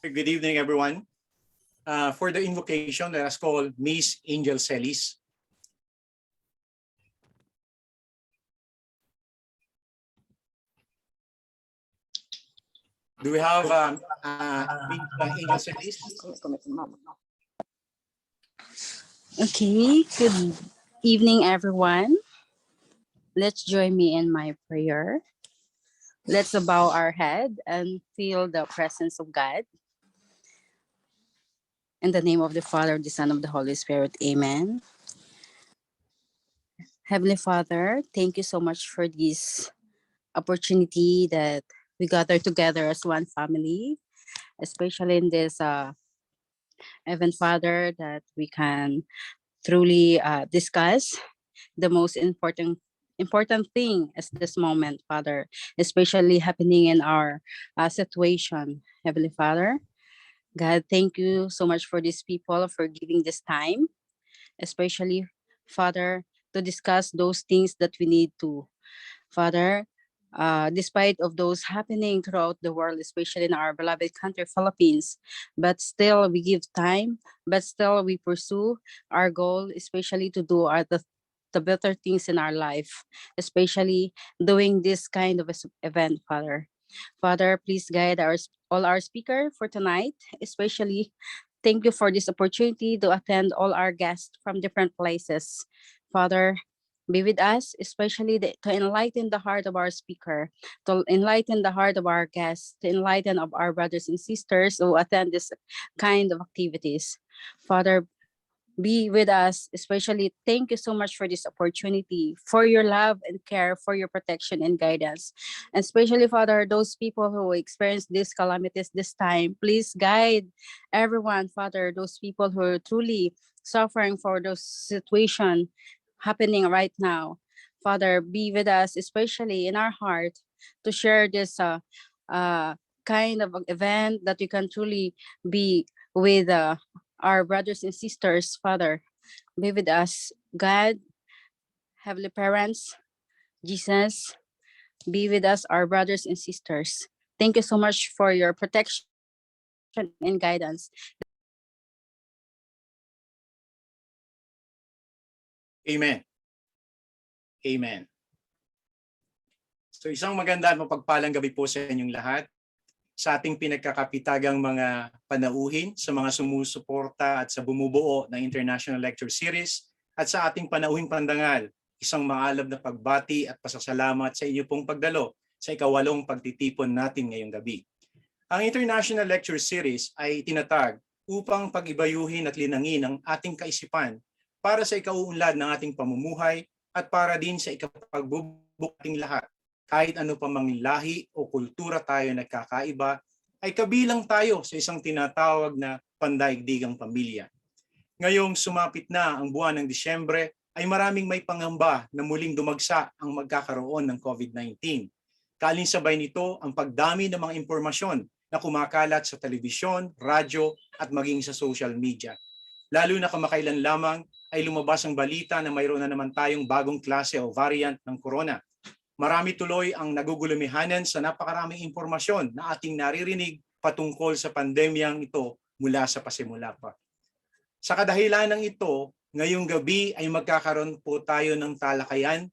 Good evening, everyone. For the invocation, let us call Miss Angel Celis. Do we have Angel Celis? Okay, good evening, everyone. Let's join me in my prayer. Let's bow our head and feel the presence of God. In the name of the Father, the Son, of the Holy Spirit, amen. Heavenly Father, thank you so much for this opportunity that we gather together as one family, especially in this event, Father, that we can truly discuss the most important thing at this moment, Father, especially happening in our situation. Heavenly Father, God, thank you so much for these people for giving this time, especially, Father, to discuss those things that we need to. Father, despite of those happening throughout the world, especially in our beloved country, Philippines, but still we give time, but still we pursue our goal, especially to do the better things in our life, especially doing this kind of event, Father. Father, please guide all our speaker for tonight, especially thank you for this opportunity to attend all our guests from different places. Father, be with us, especially to enlighten the heart of our speaker, to enlighten the heart of our guests, to enlighten of our brothers and sisters who attend this kind of activities. Father, be with us, especially thank you so much for this opportunity, for your love and care, for your protection and guidance. And especially, Father, those people who experience these calamities this time, please guide everyone, Father, those people who are truly suffering for those situation happening right now. Father, be with us, especially in our heart, to share this uh, kind of event that we can truly be with our brothers and sisters. Father, be with us. God, Heavenly Parents, Jesus, be with us, our brothers and sisters. Thank you so much for your protection and guidance. Amen. Amen. So isang maganda at mapagpalang gabi po sa inyong lahat. Sa ating pinagkakapitagang mga panauhin, sa mga sumusuporta at sa bumubuo ng International Lecture Series, at sa ating panauhing pandangal, isang maalab na pagbati at pasasalamat sa inyo pong pagdalo sa ikawalong pagtitipon natin ngayong gabi. Ang International Lecture Series ay tinatag upang pag-ibayuhin at linangin ang ating kaisipan para sa ikauunlad ng ating pamumuhay at para din sa ikapagbubuo ating lahat. Kahit ano pa mang lahi o kultura tayo nagkakaiba, ay kabilang tayo sa isang tinatawag na pandaigdigang pamilya. Ngayong sumapit na ang buwan ng Disyembre, ay maraming may pangamba na muling dumagsa ang magkakaroon ng COVID-19. Kalinsabay nito ang pagdami ng mga impormasyon na kumakalat sa telebisyon, radyo at maging sa social media. Lalo na kamakailan lamang ay lumabas ang balita na mayroon na naman tayong bagong klase o variant ng corona. Marami tuloy ang nagugulumihanan sa napakaraming impormasyon na ating naririnig patungkol sa pandemyang ito mula sa pasimula pa. Sa kadahilanan ito, ngayong gabi ay magkakaroon po tayo ng talakayan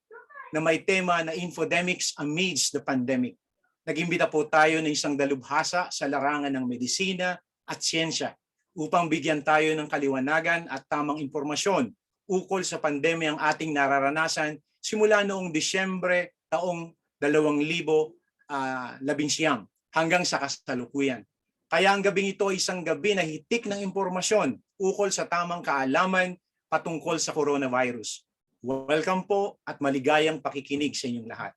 na may tema na Infodemics Amidst the Pandemic. Nag-imbita po tayo ng isang dalubhasa sa larangan ng medisina at siyensya upang bigyan tayo ng kaliwanagan at tamang impormasyon ukol sa pandemyang ating nararanasan simula noong Disyembre taong 2019 hanggang sa kasalukuyan. Kaya ang gabing ito ay isang gabi na hitik ng impormasyon ukol sa tamang kaalaman patungkol sa coronavirus. Welcome po at maligayang pakikinig sa inyong lahat.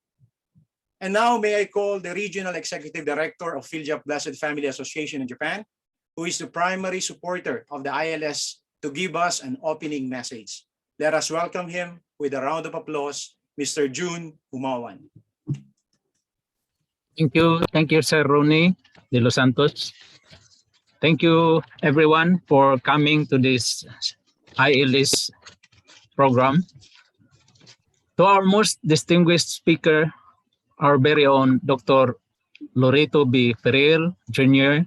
And now may I call the Regional Executive Director of Philja Blessed Family Association in Japan, who is the primary supporter of the ILS, to give us an opening message. Let us welcome him with a round of applause, Mr. June Humawan. Thank you, Sir Ronnie de los Santos. Thank you, everyone, for coming to this ILS program. To our most distinguished speaker, our very own Dr. Loreto B. Feril, Jr.,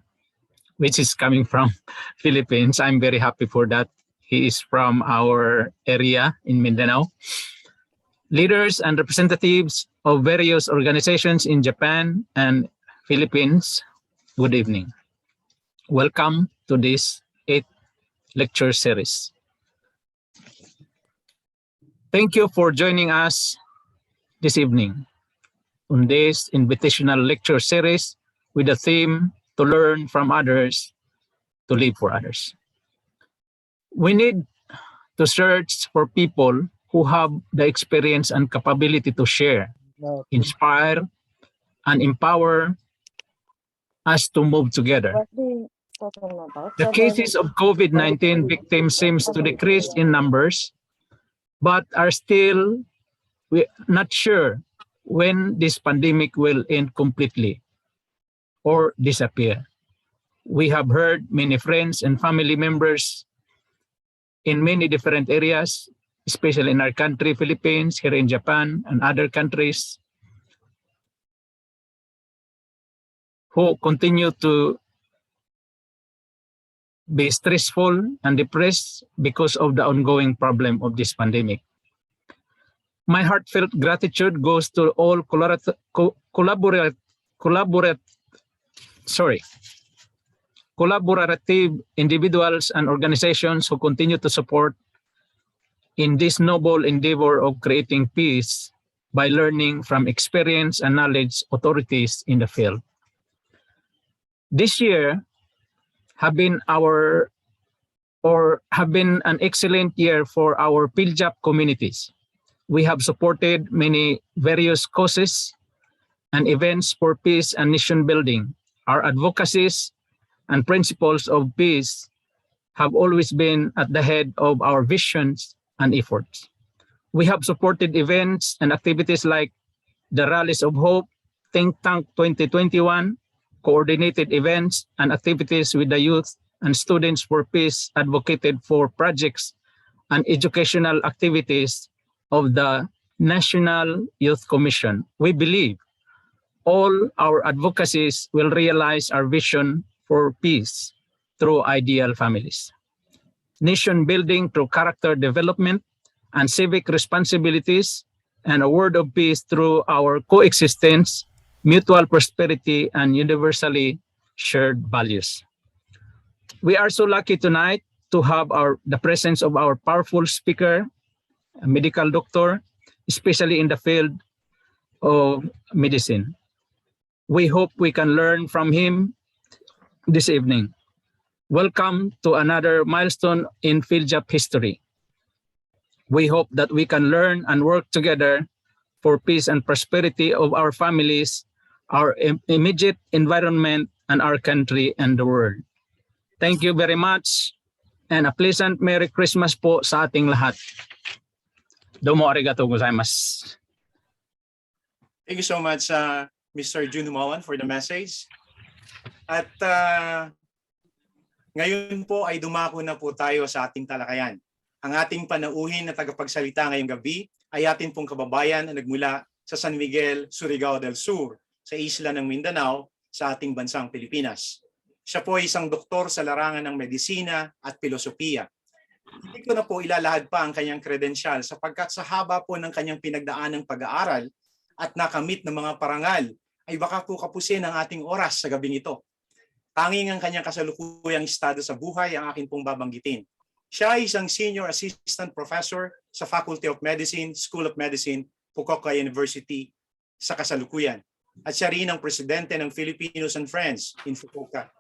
which is coming from Philippines. I'm very happy for that. He is from our area in Mindanao. Leaders and representatives of various organizations in Japan and Philippines, good evening. Welcome to this 8th lecture series. Thank you for joining us this evening on this invitational lecture series with the theme to learn from others, to live for others. We need to search for people who have the experience and capability to share, inspire, and empower us to move together. What are you talking about? The cases of COVID-19 victims seems to decrease in numbers, but are still not sure when this pandemic will end completely or disappear. We have heard many friends and family members in many different areas, especially in our country, Philippines, here in Japan, and other countries, who continue to be stressful and depressed because of the ongoing problem of this pandemic. My heartfelt gratitude goes to all collaborative individuals and organizations who continue to support in this noble endeavor of creating peace by learning from experience and knowledge authorities in the field. This year have been an excellent year for our PhilJap communities. We have supported many various causes and events for peace and nation building. Our advocacies and principles of peace have always been at the head of our visions and efforts. We have supported events and activities like the Rallies of Hope, Think Tank 2021, coordinated events and activities with the youth and students for peace, advocated for projects and educational activities of the National Youth Commission. We believe all our advocacies will realize our vision for peace through ideal families, nation building through character development and civic responsibilities, and a word of peace through our coexistence, mutual prosperity, and universally shared values. We are so lucky tonight to have the presence of our powerful speaker, a medical doctor, especially in the field of medicine. We hope we can learn from him this evening. Welcome to another milestone in PhilJap history. We hope that we can learn and work together for peace and prosperity of our families, our immediate environment, and our country and the world. Thank you very much, and a pleasant Merry Christmas po sa ating lahat. Domo arigatou gozaimasu. Thank you so much, Mr. Jun Humawan, for the message. At ngayon po ay dumako na po tayo sa ating talakayan. Ang ating panauhin na tagapagsalita ngayong gabi ay ating pong kababayan na nagmula sa San Miguel, Surigao del Sur, sa isla ng Mindanao, sa ating bansang Pilipinas. Siya po ay isang doktor sa larangan ng medisina at filosofiya. Hindi ko na po ilalahad pa ang kanyang kredensyal sapagkat sa haba po ng kanyang pinagdaanang pag-aaral at nakamit ng mga parangal ay baka po kapusin ang ating oras sa gabing ito. Tanging ang kanyang kasalukuyang estado sa buhay ang akin pong babanggitin. Siya ay isang Senior Assistant Professor sa Faculty of Medicine, School of Medicine, Fukuoka University sa kasalukuyan. At siya rin ang presidente ng Filipinos and Friends in Fukuoka.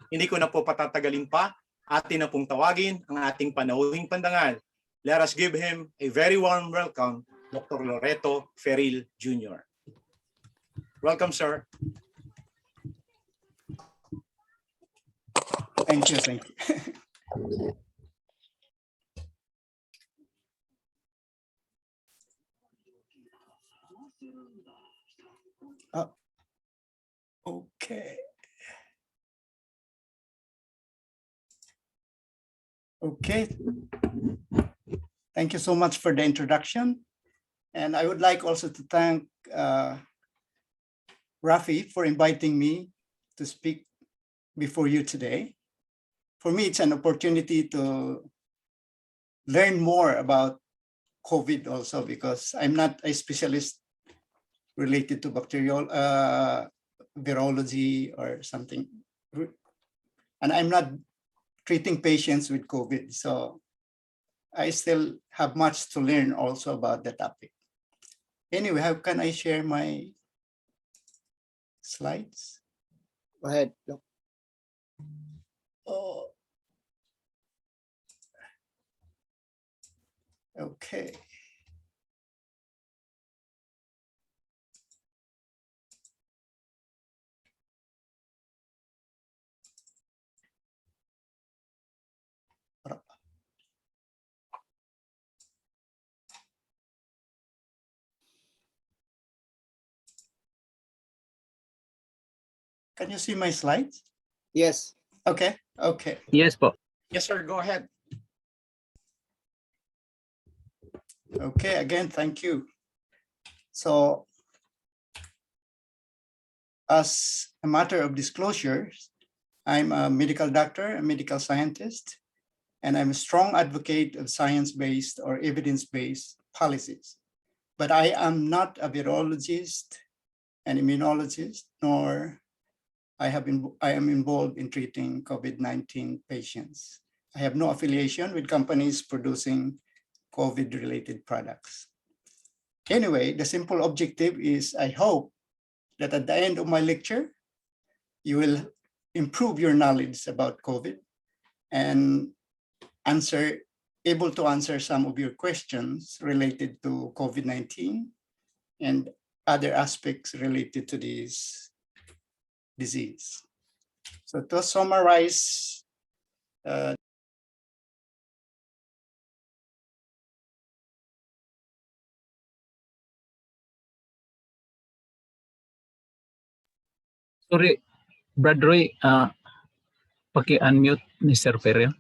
Hindi ko na po patatagalin pa, atin na pong tawagin ang ating panauhing pandangal. Let us give him a very warm welcome, Dr. Dr Feril Jr. Welcome, sir. Thank you. Thank you. Okay. Okay. Thank you so much for the introduction. And I would like also to thank Rafi for inviting me to speak before you today. For me, it's an opportunity to learn more about COVID also, because I'm not a specialist related to bacterial virology or something. And I'm not treating patients with COVID. So I still have much to learn also about the topic. Anyway, how can I share my slides? Go ahead. Oh. Okay. Can you see my slides? Yes. Okay, okay. Yes po. Yes, sir. Go ahead. Okay, again, thank you. So, as a matter of disclosure, I'm a medical doctor, a medical scientist, and I'm a strong advocate of science-based or evidence-based policies. But I am not a virologist, an immunologist, nor I am involved in treating COVID-19 patients. I have no affiliation with companies producing COVID-related products. Anyway, the simple objective is I hope that at the end of my lecture, you will improve your knowledge about COVID and able to answer some of your questions related to COVID-19 and other aspects related to this disease. So to summarize, Sorry, Brad Roy, paki-unmute ni Sir Feril.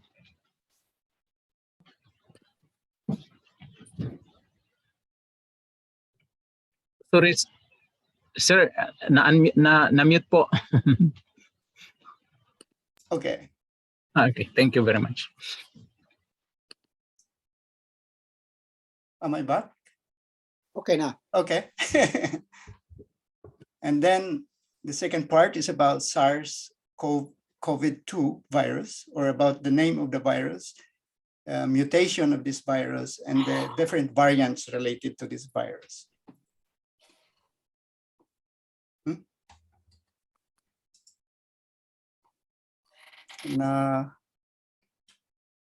Sorry, sir, na-mute po. okay. Okay, thank you very much. Am I back? Okay na. Okay. And then the second part is about SARS-CoV-2 virus, or about the name of the virus, mutation of this virus, and the different variants related to this virus.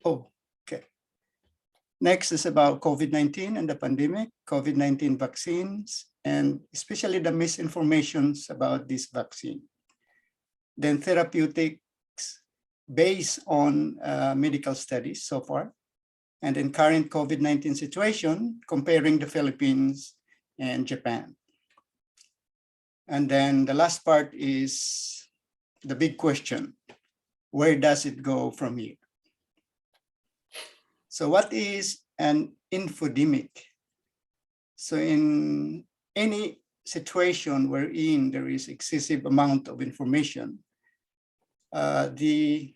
Okay. Next is about COVID-19 and the pandemic, COVID-19 vaccines, and especially the misinformations about this vaccine. Then therapeutics based on medical studies so far, and then current COVID-19 situation, comparing the Philippines and Japan. And then the last part is the big question: where does it go from here? So what is an infodemic? So in any situation wherein there is excessive amount of information, the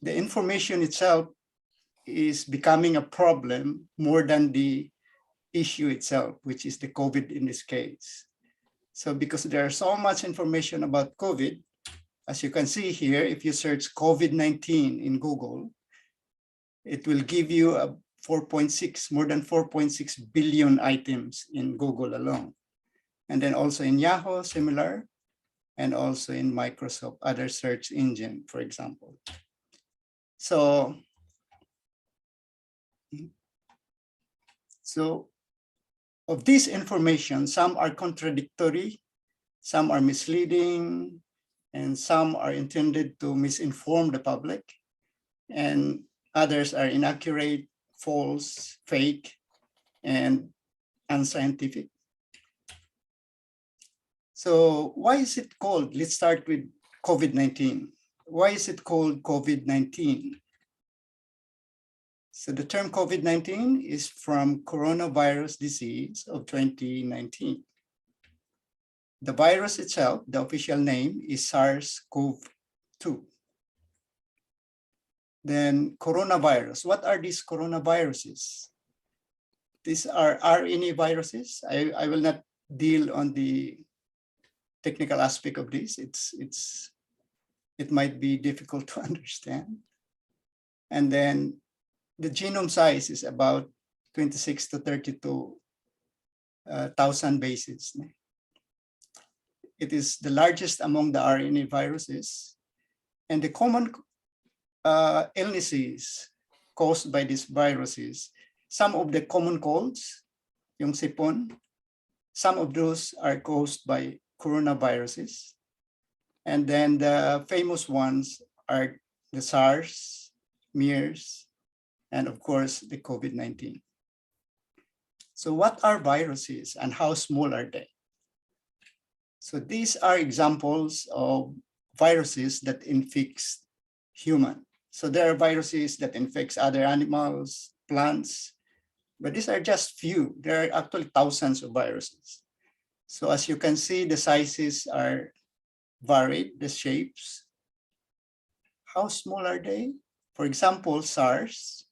information itself is becoming a problem more than the issue itself, which is the COVID in this case. So because there's so much information about COVID, as you can see here, if you search COVID-19 in Google, it will give you a more than 4.6 billion items in Google alone. And then also in Yahoo, similar, and also in Microsoft, other search engine, for example. So of this information, some are contradictory, some are misleading, and some are intended to misinform the public, and others are inaccurate, false, fake, and unscientific. So why is it called, let's start with COVID-19. Why is it called COVID-19? So the term COVID-19 is from coronavirus disease of 2019. The virus itself, the official name is SARS-CoV-2. 2. Then coronavirus. What are these coronaviruses? These are RNA viruses. I will not deal on the technical aspect of this. It might be difficult to understand. And then the genome size is about 26 to 32,000 bases. It is the largest among the RNA viruses. And the common illnesses caused by these viruses, some of the common colds, yung sipon, some of those are caused by coronaviruses. And then the famous ones are the SARS, MERS, and of course, the COVID-19. So what are viruses and how small are they? So these are examples of viruses that infect human. So there are viruses that infect other animals, plants, but these are just few. There are actually thousands of viruses. So as you can see, the sizes are varied, the shapes. How small are they? For example, SARS,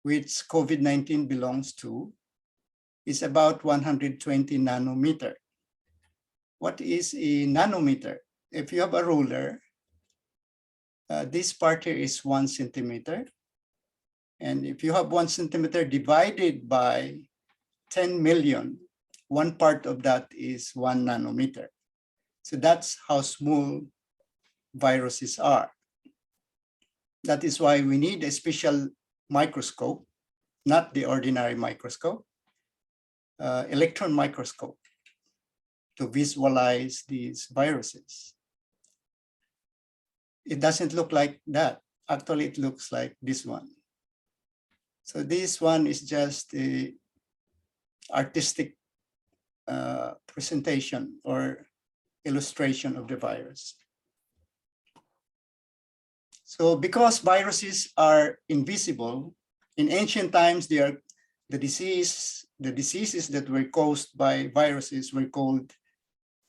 which COVID-19 belongs to, is about 120 nanometer. What is a nanometer? If you have a ruler, this part here is 1 centimeter. And if you have 1 centimeter divided by 10 million, one part of that is 1 nanometer. So that's how small viruses are. That is why we need a special microscope, not the ordinary microscope, electron microscope, to visualize these viruses. It doesn't look like that. Actually, it looks like this one. So this one is just the artistic presentation or illustration of the virus. So because viruses are invisible, in ancient times, they are the diseases that were caused by viruses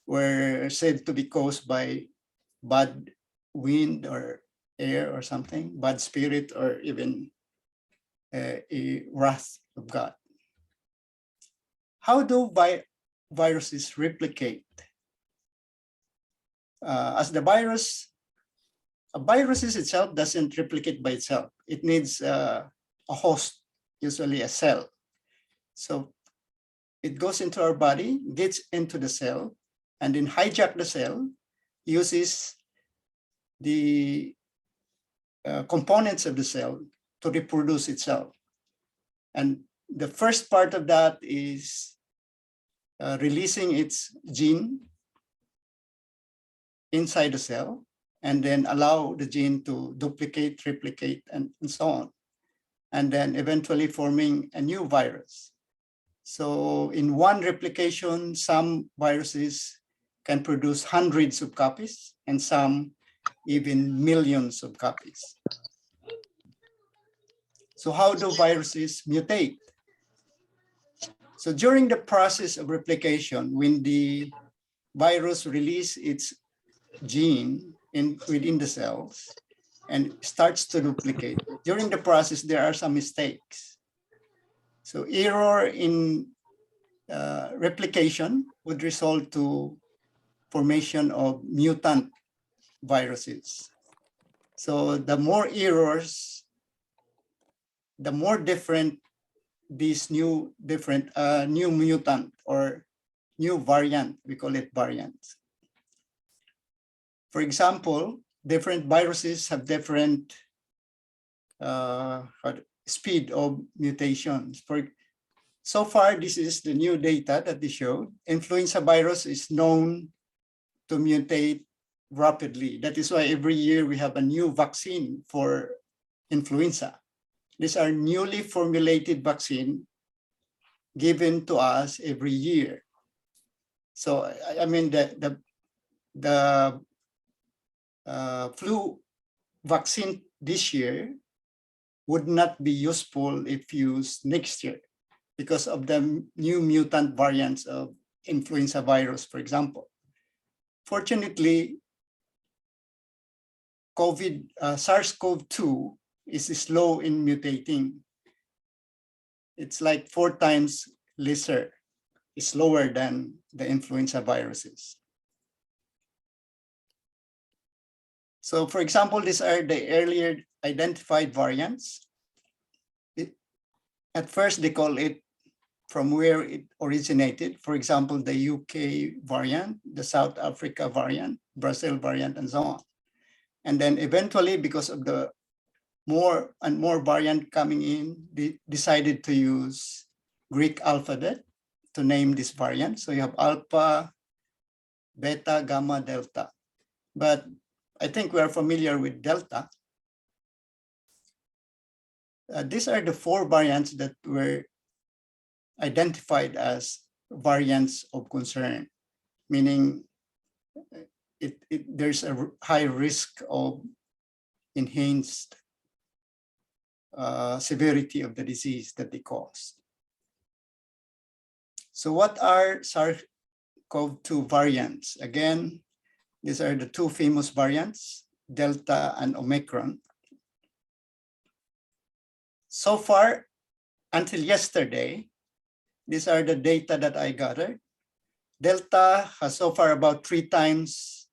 were said to be caused by bad wind or air or something, bad spirit, or even a wrath of God. How do viruses replicate? As the virus, a virus itself doesn't replicate by itself. It needs a host, usually a cell. So it goes into our body, gets into the cell, and then hijack the cell, uses the components of the cell to reproduce itself. And the first part of that is releasing its gene inside the cell, and then allow the gene to duplicate, replicate, and so on. And then eventually forming a new virus. So in one replication, some viruses can produce hundreds of copies, and some even millions of copies. So how do viruses mutate? So during the process of replication, when the virus releases its gene within the cells and starts to duplicate, during the process, there are some mistakes. So error in replication would result to formation of mutant viruses. So the more errors, the more different these new mutant or new variant, we call it variants. For example, different viruses have different speed of mutations. So far, this is the new data that they showed. Influenza virus is known to mutate rapidly. That is why every year we have a new vaccine for influenza. These are newly formulated vaccine given to us every year. So I mean the flu vaccine this year would not be useful if used next year because of the new mutant variants of influenza virus, for example. Fortunately, SARS-CoV-2 is slow in mutating. It's like 4 times lesser, slower than the influenza viruses. So for example, these are the earlier identified variants. At first, they call it from where it originated. For example, the UK variant, the South Africa variant, Brazil variant, and so on. And then eventually, because of the more and more variant coming in, they decided to use Greek alphabet to name this variant. So you have alpha, beta, gamma, delta. But I think we are familiar with delta. These are the 4 variants that were identified as variants of concern, meaning there's a high risk of enhanced severity of the disease that they cause. So what are SARS-CoV-2 variants? Again, these are the 2 famous variants, Delta and Omicron. So far, until yesterday, these are the data that I gathered. Delta has so far about 3 times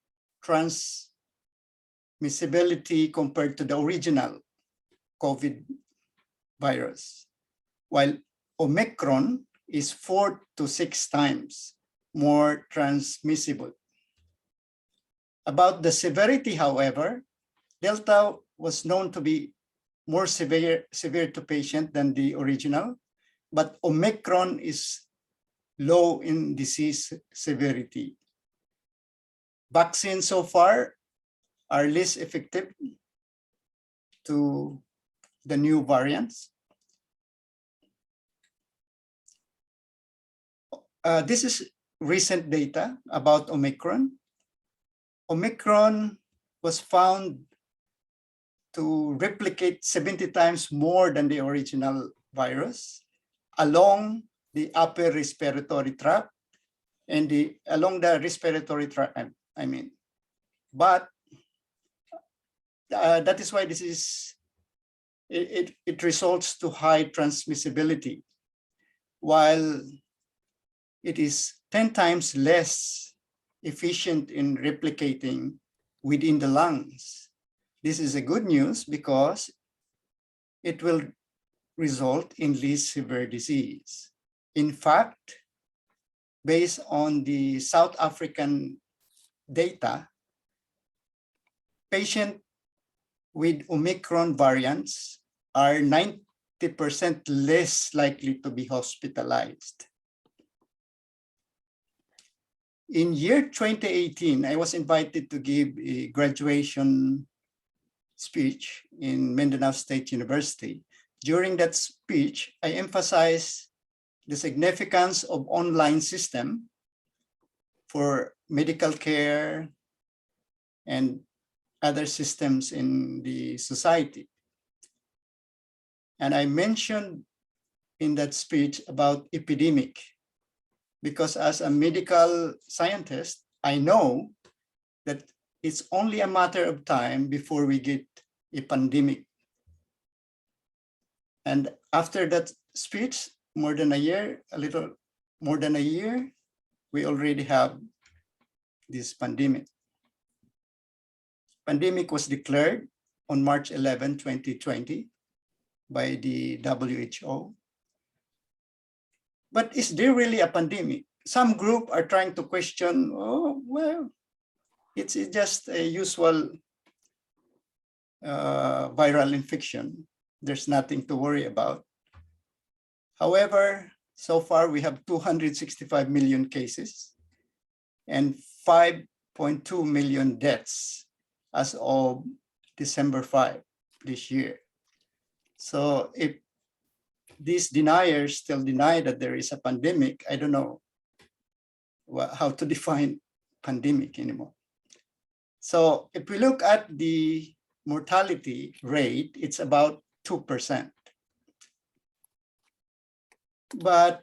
transmissibility compared to the original COVID virus, while Omicron is 4 to 6 times more transmissible. About the severity, however, Delta was known to be more severe to patient than the original, but Omicron is low in disease severity. Vaccines so far are less effective to the new variants. This is recent data about Omicron. Omicron was found to replicate 70 times more than the original virus along the upper respiratory tract and along the respiratory tract, I mean. But that is why this is, it results to high transmissibility, while it is 10 times less efficient in replicating within the lungs. This is a good news because it will result in less severe disease. In fact, based on the South African data, patients with Omicron variants are 90% less likely to be hospitalized. In year 2018, I was invited to give a graduation speech in Mindanao State University. During that speech, I emphasized the significance of online system for medical care and other systems in the society. And I mentioned in that speech about epidemic, because as a medical scientist, I know that it's only a matter of time before we get a pandemic. And after that speech, more than a year, a little more than a year, we already have this pandemic. Pandemic was declared on March 11, 2020 by the WHO. But is there really a pandemic? Some group are trying to question, oh, well, it's just a usual viral infection. There's nothing to worry about. However, so far we have 265 million cases and 5.2 million deaths as of December 5 this year. So if these deniers still deny that there is a pandemic, I don't know how to define pandemic anymore. So if we look at the mortality rate, it's about 2%. But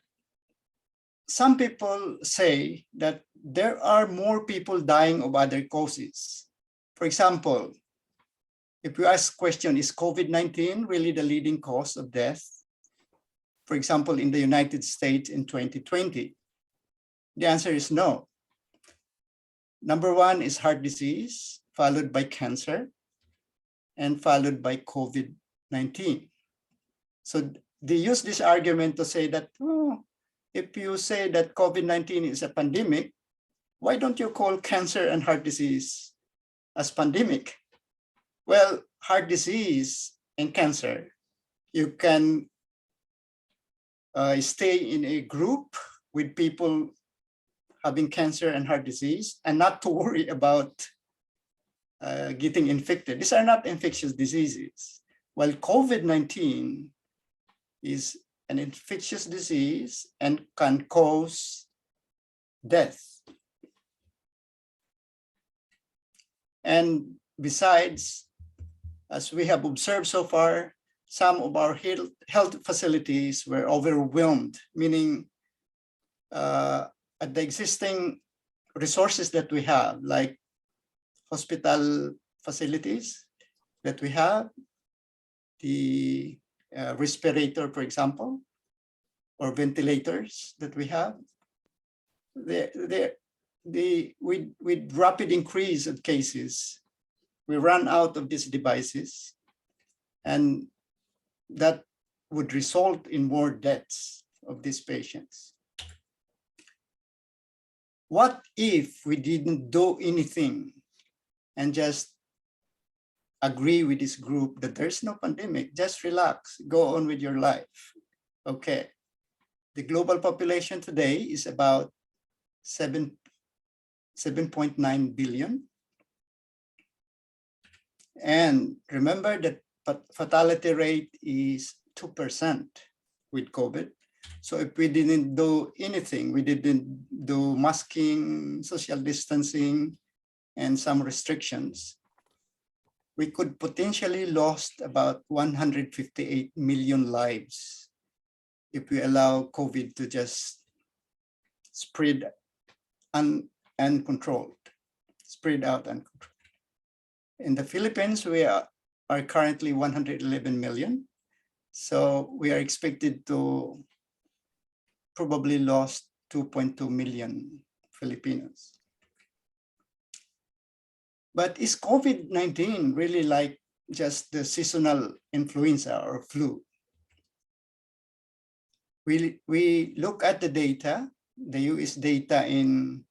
some people say that there are more people dying of other causes. For example, If you ask question, is COVID-19 really the leading cause of death? For example, in the United States in 2020, the answer is no. Number one is heart disease, followed by cancer, and followed by COVID-19. So they use this argument to say that, oh, if you say that COVID-19 is a pandemic, why don't you call cancer and heart disease as pandemic? Well, heart disease and cancer, you can stay in a group with people having cancer and heart disease and not to worry about getting infected. These are not infectious diseases. While COVID-19 is an infectious disease and can cause death. And besides, as we have observed so far, some of our health facilities were overwhelmed, meaning at the existing resources that we have, like hospital facilities that we have, the respirator, for example, or ventilators that we have, with rapid increase of cases, we run out of these devices, and that would result in more deaths of these patients. What if we didn't do anything and just agree with this group that there's no pandemic, just relax, go on with your life? Okay, the global population today is about 7.9 billion. And remember that fatality rate is 2% with COVID. So if we didn't do anything, we didn't do masking, social distancing, and some restrictions, we could potentially lost about 158 million lives if we allow COVID to just spread uncontrolled, spread out uncontrolled. In the Philippines, we are currently 111 million. So we are expected to probably lost 2.2 million Filipinos. But is COVID-19 really like just the seasonal influenza or flu? We look at the data, the US data in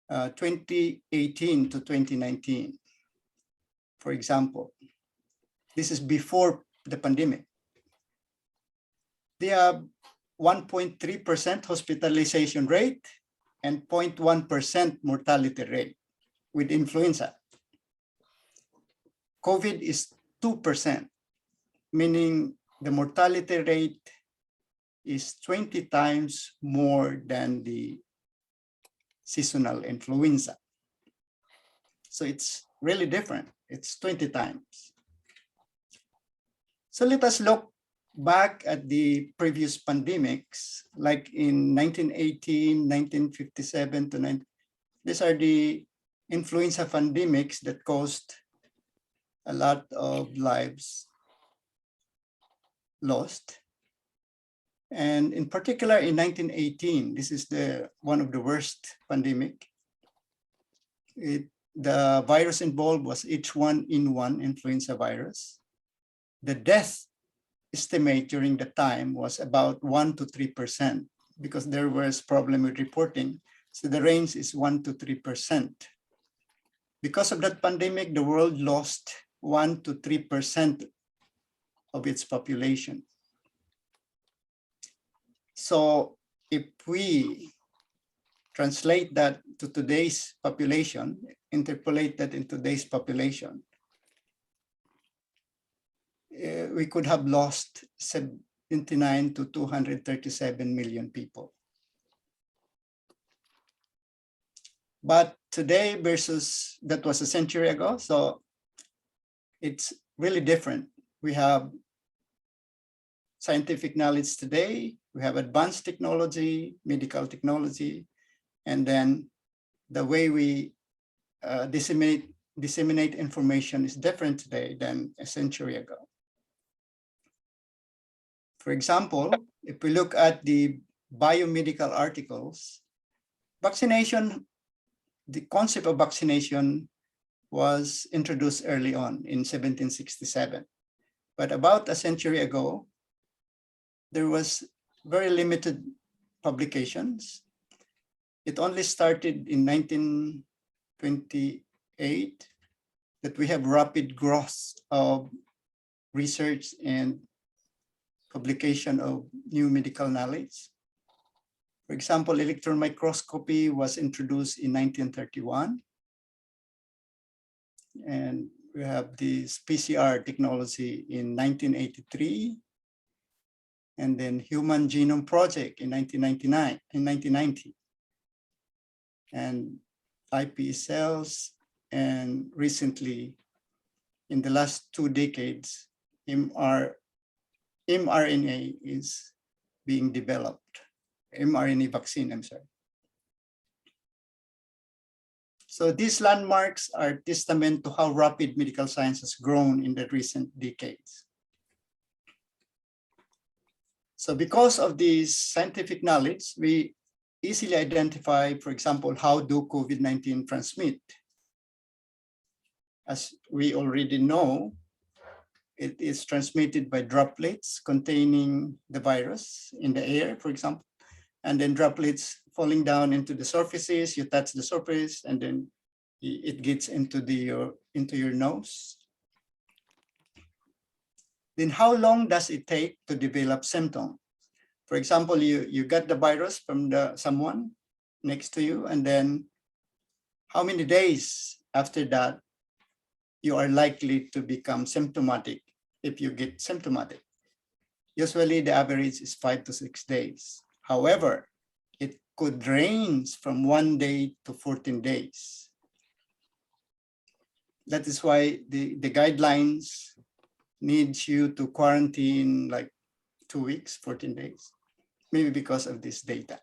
2018 to 2019. For example, this is before the pandemic. They have 1.3% hospitalization rate and 0.1% mortality rate with influenza. COVID is 2%, meaning the mortality rate is 20 times more than the seasonal influenza. So it's really different. It's 20 times. So let us look back at the previous pandemics, like in 1918, 1957 to 19. These are the influenza pandemics that caused a lot of lives lost. And in particular, in 1918, this is one of the worst pandemic. The virus involved was H1N1 influenza virus. The death estimate during the time was about 1 to 3% because there was problem with reporting. So the range is 1 to 3%. Because of that pandemic, the world lost 1 to 3% of its population. So if we translate that to today's population, interpolate that in today's population, we could have lost 79 to 237 million people. But today versus that was a century ago, so it's really different. We have scientific knowledge today, we have advanced technology, medical technology, and then the way we disseminate disseminate information is different today than a century ago. For example, if we look at the biomedical articles, vaccination, the concept of vaccination was introduced early on in 1767. But about a century ago, there was very limited publications. It only started in 1928 that we have rapid growth of research and publication of new medical knowledge. For example, electron microscopy was introduced in 1931. And we have this PCR technology in 1983. And then Human Genome Project in 1990. And IP cells, and recently, in the last 2 decades, mRNA is being developed. mRNA vaccine, I'm sorry. So these landmarks are testament to how rapid medical science has grown in the recent decades. So because of this scientific knowledge, we easily identify, for example, how do COVID-19 transmit? As we already know, it is transmitted by droplets containing the virus in the air, for example, and then droplets falling down into the surfaces. You touch the surface, and then it gets into your nose. Then how long does it take to develop symptoms? For example, you got the virus from someone next to you, and then how many days after that you are likely to become symptomatic if you get symptomatic? Usually the average is 5 to 6 days. However, it could range from 1 day to 14 days. That is why the guidelines needs you to quarantine like 2 weeks, 14 days, maybe because of this data.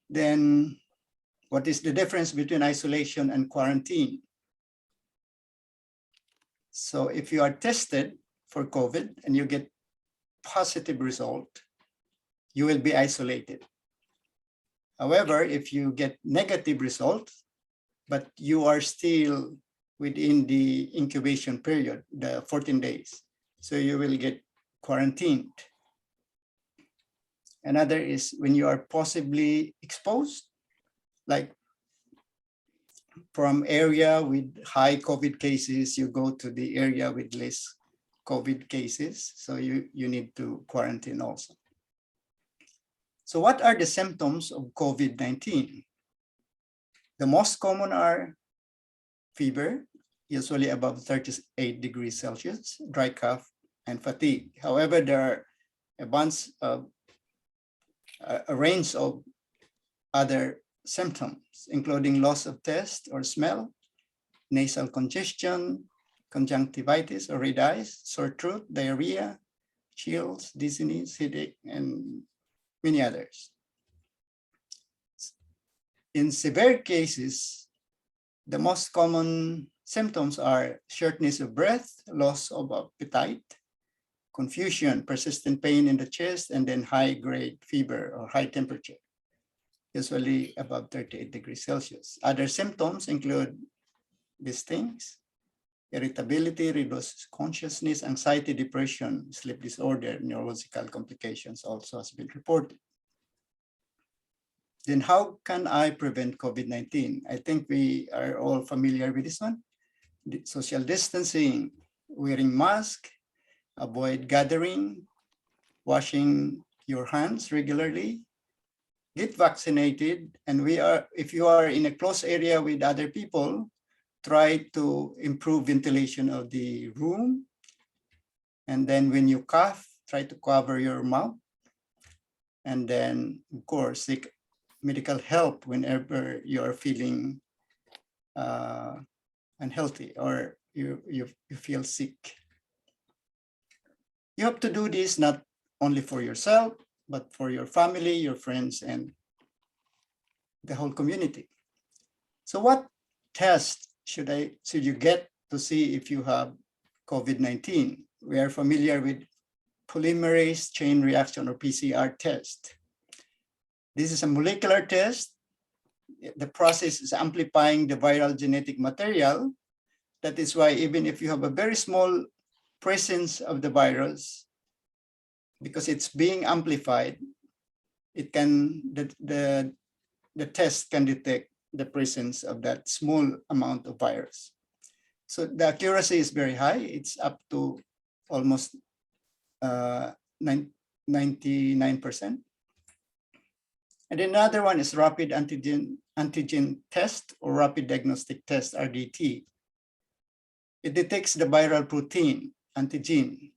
Then what is the difference between isolation and quarantine? So if you are tested for COVID and you get positive result, you will be isolated. However, if you get negative result, but you are still within the incubation period, the 14 days, so you will get quarantined. Another is when you are possibly exposed, like from area with high COVID cases, you go to the area with less COVID cases, so you need to quarantine also. So what are the symptoms of COVID-19? The most common are fever, usually above 38 degrees Celsius, dry cough, and fatigue. However, there are a range of other symptoms, including loss of taste or smell, nasal congestion, conjunctivitis or red eyes, sore throat, diarrhea, chills, dizziness, headache, and many others. In severe cases, the most common symptoms are shortness of breath, loss of appetite, confusion, persistent pain in the chest, and then high-grade fever or high temperature, usually above 38 degrees Celsius. Other symptoms include these things: irritability, reduced consciousness, anxiety, depression, sleep disorder, neurological complications also has been reported. Then how can I prevent COVID-19? I think we are all familiar with this one. Social distancing, wearing mask, avoid gathering, washing your hands regularly, get vaccinated, and if you are in a close area with other people, try to improve ventilation of the room. And then when you cough, try to cover your mouth. And then, of course, seek medical help whenever you are feeling unhealthy or you feel sick. You have to do this not only for yourself, but for your family, your friends, and the whole community. So what test should you get to see if you have COVID-19? We are familiar with polymerase chain reaction or PCR test. This is a molecular test. The process is amplifying the viral genetic material. That is why even if you have a very small presence of the virus, because it's being amplified, it can the test can detect the presence of that small amount of virus. So the accuracy is very high. It's up to almost 99%. And another one is rapid antigen test or rapid diagnostic test, RDT. It detects the viral protein antigen.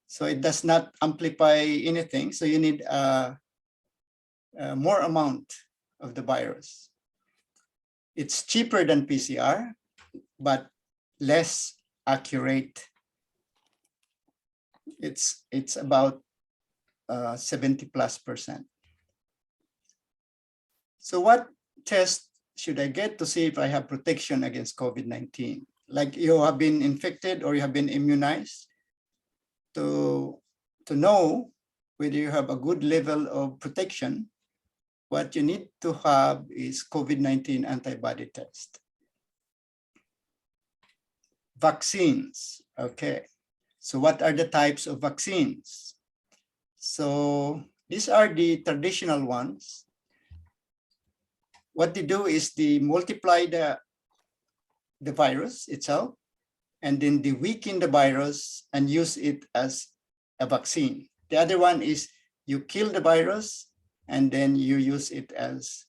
So it does not amplify anything. So you need a more amount of the virus. It's cheaper than PCR, but less accurate. It's about 70+%. So what test should I get to see if I have protection against COVID-19? Like you have been infected or you have been immunized, to know whether you have a good level of protection, what you need to have is COVID-19 antibody test. Vaccines, okay. So what are the types of vaccines? So these are the traditional ones. What they do is they multiply the virus itself, and then they weaken the virus and use it as a vaccine. The other one is you kill the virus and then you use it as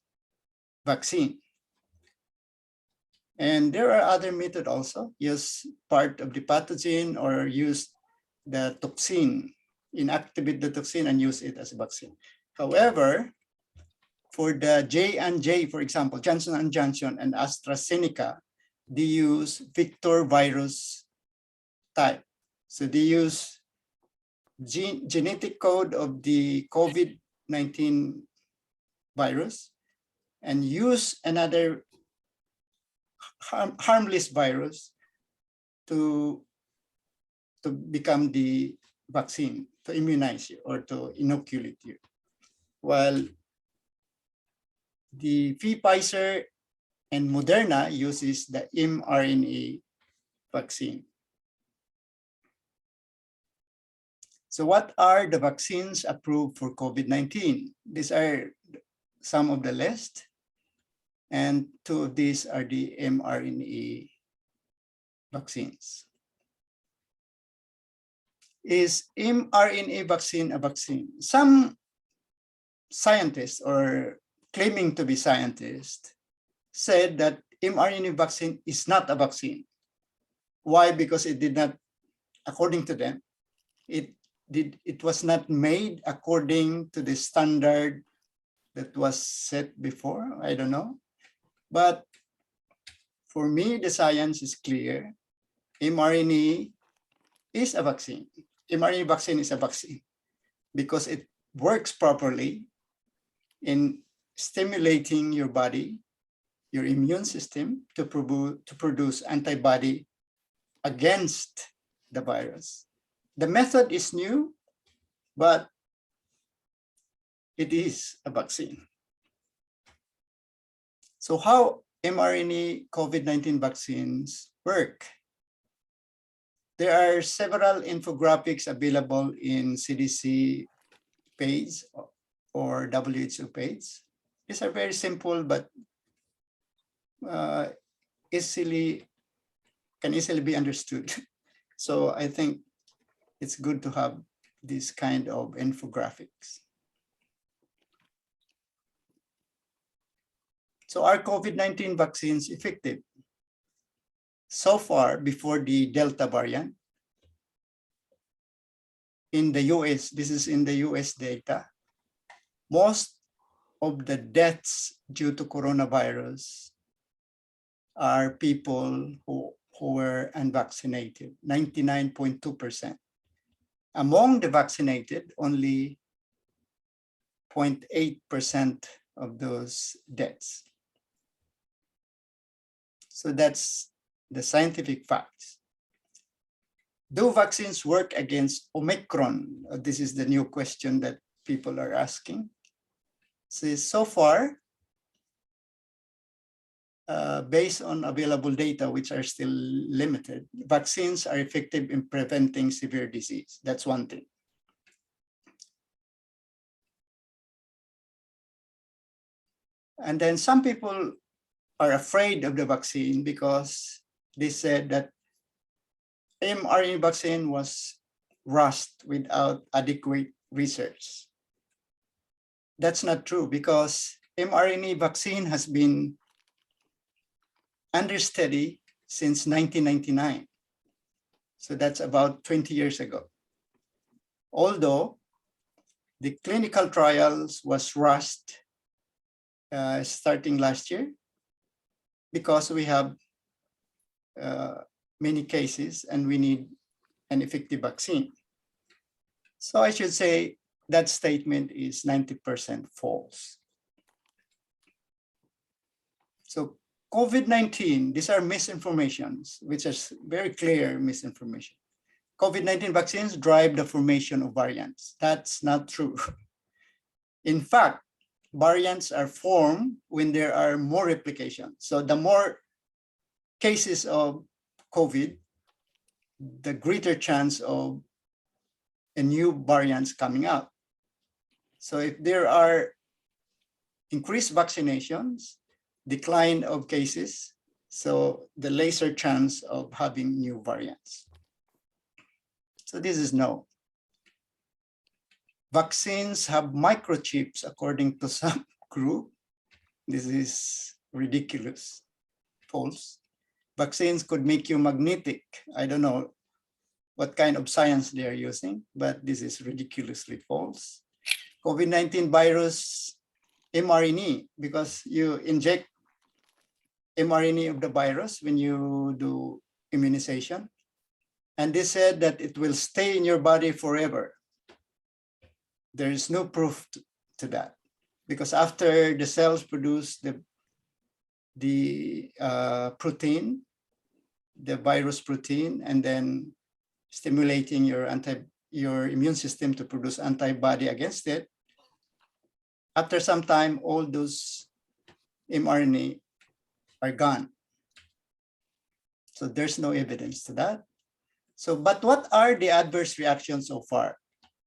vaccine. And there are other methods also. Use part of the pathogen or use the toxin, inactivate the toxin and use it as a vaccine. However, for the J&J, for example, Johnson & Johnson and AstraZeneca, they use vector virus type. So they use genetic code of the COVID-19 virus and use another harmless virus to become the vaccine, to immunize you or to inoculate you. While the Pfizer and Moderna uses the mRNA vaccine. So what are the vaccines approved for COVID-19? These are some of the list, and two of these are the mRNA vaccines. Is mRNA vaccine a vaccine? Some scientists, or claiming to be scientists, said that mRNA vaccine is not a vaccine. Why? Because it did not, according to them, it was not made according to the standard that was set before. I don't know. But for me, the science is clear. mRNA is a vaccine. mRNA vaccine is a vaccine because it works properly in stimulating your body, your immune system, to produce antibody against the virus. The method is new, but it is a vaccine. So how mRNA COVID-19 vaccines work? There are several infographics available in CDC page or WHO page. These are very simple, but can easily be understood. So I think it's good to have this kind of infographics. So are COVID-19 vaccines effective? So far, before the Delta variant, in the US, this is in the US data, most of the deaths due to coronavirus are people who were unvaccinated, 99.2%. Among the vaccinated, only 0.8% of those deaths. So that's the scientific facts. Do vaccines work against Omicron? This is the new question that people are asking. So far, based on available data, which are still limited, vaccines are effective in preventing severe disease. That's one thing. And then some people are afraid of the vaccine because they said that mRNA vaccine was rushed without adequate research. That's not true because mRNA vaccine has been under study since 1999. So that's about 20 years ago. Although the clinical trials was rushed starting last year because we have many cases and we need an effective vaccine. So I should say that statement is 90% false. So COVID-19, these are misinformations, which is very clear misinformation. COVID-19 vaccines drive the formation of variants. That's not true. In fact, variants are formed when there are more replications. So the more cases of COVID, the greater chance of a new variants coming out. So if there are increased vaccinations, decline of cases, so the lesser chance of having new variants. So this is no. Vaccines have microchips according to some group. This is ridiculous, false. Vaccines could make you magnetic. I don't know what kind of science they are using, but this is ridiculously false. COVID-19 virus mRNA, because you inject mRNA of the virus when you do immunization. And they said that it will stay in your body forever. There is no proof to that, because after the cells produce the protein, the virus protein, and then stimulating your immune system to produce antibody against it, after some time, all those mRNA are gone. So there's no evidence to that. So, but what are the adverse reactions so far?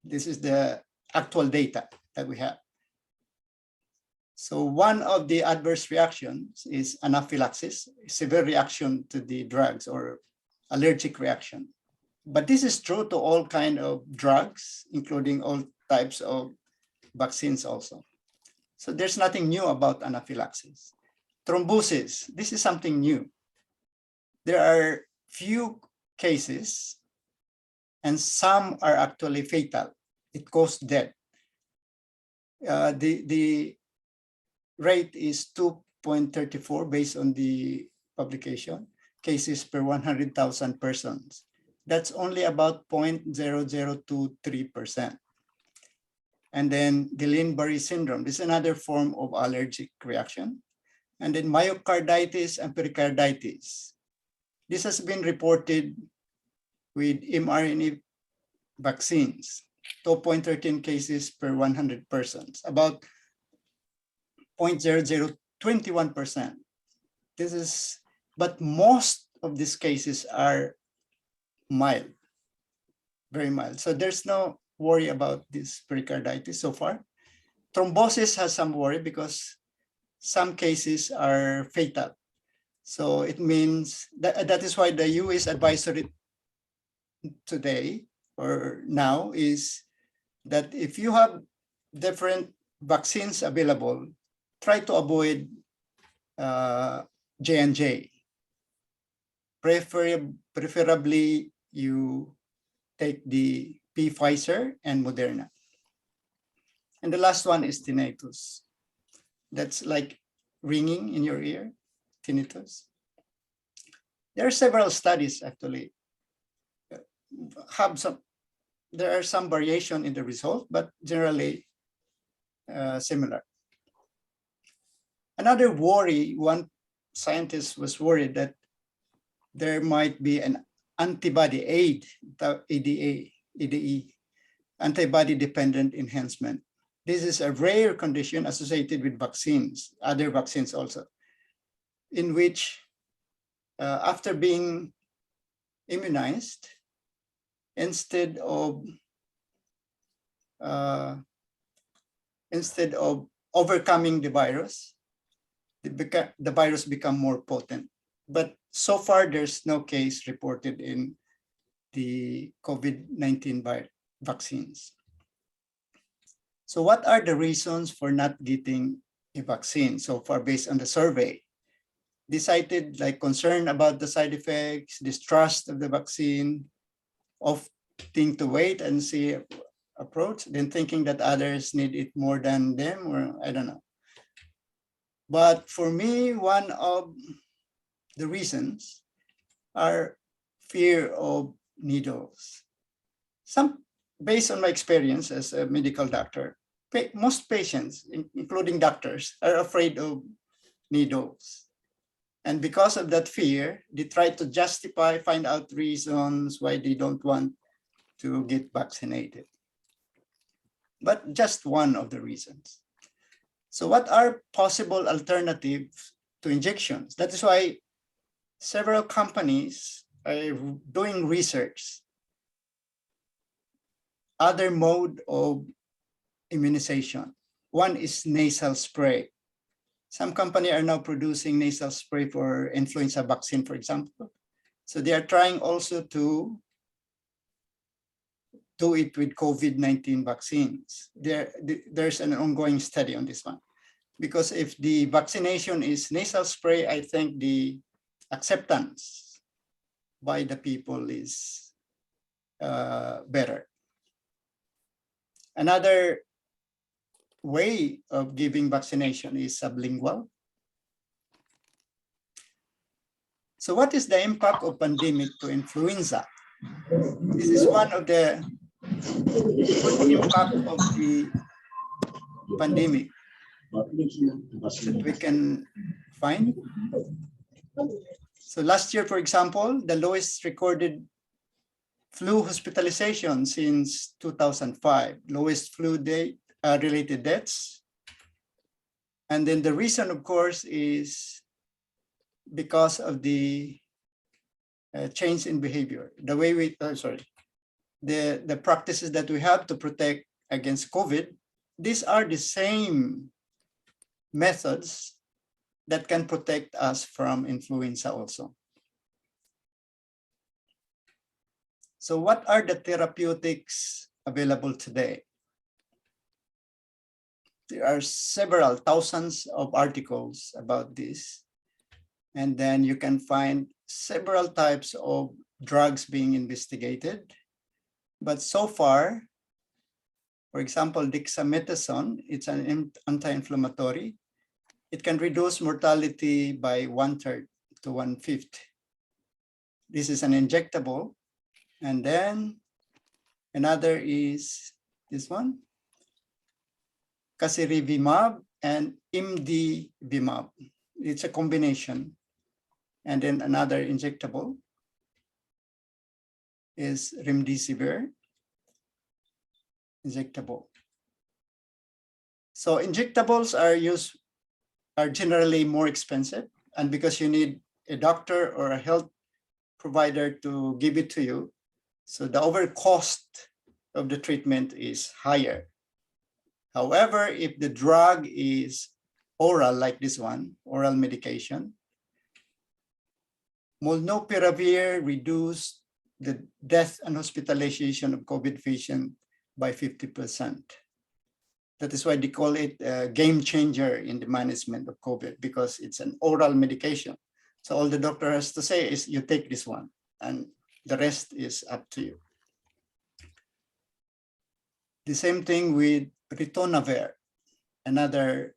This is the actual data that we have. So one of the adverse reactions is anaphylaxis, severe reaction to the drugs or allergic reaction. But this is true to all kinds of drugs, including all types of vaccines also. So there's nothing new about anaphylaxis. Thrombosis, this is something new. There are few cases and some are actually fatal. It causes death. The rate is 2.34 based on the publication, cases per 100,000 persons. That's only about 0.0023%. And then Guillain-Barré syndrome, this is another form of allergic reaction. And then myocarditis and pericarditis. This has been reported with mRNA vaccines, 2.13 cases per 100 persons, about 0.0021%. This is, but most of these cases are mild, very mild. So there's no worry about this pericarditis so far. Thrombosis has some worry because some cases are fatal. So it means that is why the US advisory today or now is that if you have different vaccines available, try to avoid J&J. Preferably you take the Pfizer and Moderna. And the last one is tinnitus. That's like ringing in your ear, tinnitus. There are several studies actually. There are some variation in the result, but generally similar. Another worry one scientists was worried that there might be an antibody ADE, antibody-dependent enhancement. This is a rare condition associated with vaccines, other vaccines also, in which after being immunized, instead of overcoming the virus, the virus become more potent. But so far, there's no case reported in the COVID-19 vaccines. So what are the reasons for not getting a vaccine so far based on the survey? They cited like concern about the side effects, distrust of the vaccine, opting to wait and see approach, then thinking that others need it more than them, or I don't know. But for me, one of the reasons are fear of needles. Based on my experience as a medical doctor, most patients, including doctors, are afraid of needles. And because of that fear, they try to justify, find out reasons why they don't want to get vaccinated. But just one of the reasons. So what are possible alternatives to injections? That is why several companies are doing research. Other mode of immunization. One is nasal spray. Some companies are now producing nasal spray for influenza vaccine, for example. So they are trying also to do it with COVID-19 vaccines. There's an ongoing study on this one. Because if the vaccination is nasal spray, I think the acceptance by the people is better. Another way of giving vaccination is sublingual. So what is the impact of pandemic to influenza? This is one of the good impact of the pandemic that we can find. So last year, for example, the lowest recorded flu hospitalization since 2005, lowest flu related deaths. And then the reason, of course, is because of the change in behavior. The way the practices that we have to protect against COVID, these are the same methods that can protect us from influenza also. So what are the therapeutics available today? There are several thousands of articles about this. And then you can find several types of drugs being investigated. But so far, for example, dexamethasone, it's an anti-inflammatory. It can reduce mortality by 1/3 to 1/5. This is an injectable. And then another is this one, casirivimab and imdivimab. It's a combination. And then another injectable is remdesivir injectable. So injectables are generally more expensive, and because you need a doctor or a health provider to give it to you, so the overall cost of the treatment is higher. However, if the drug is oral, like this one, oral medication, molnupiravir reduced the death and hospitalization of COVID patient by 50%. That is why they call it a game changer in the management of COVID, because it's an oral medication. So all the doctor has to say is you take this one and the rest is up to you. The same thing with ritonavir, another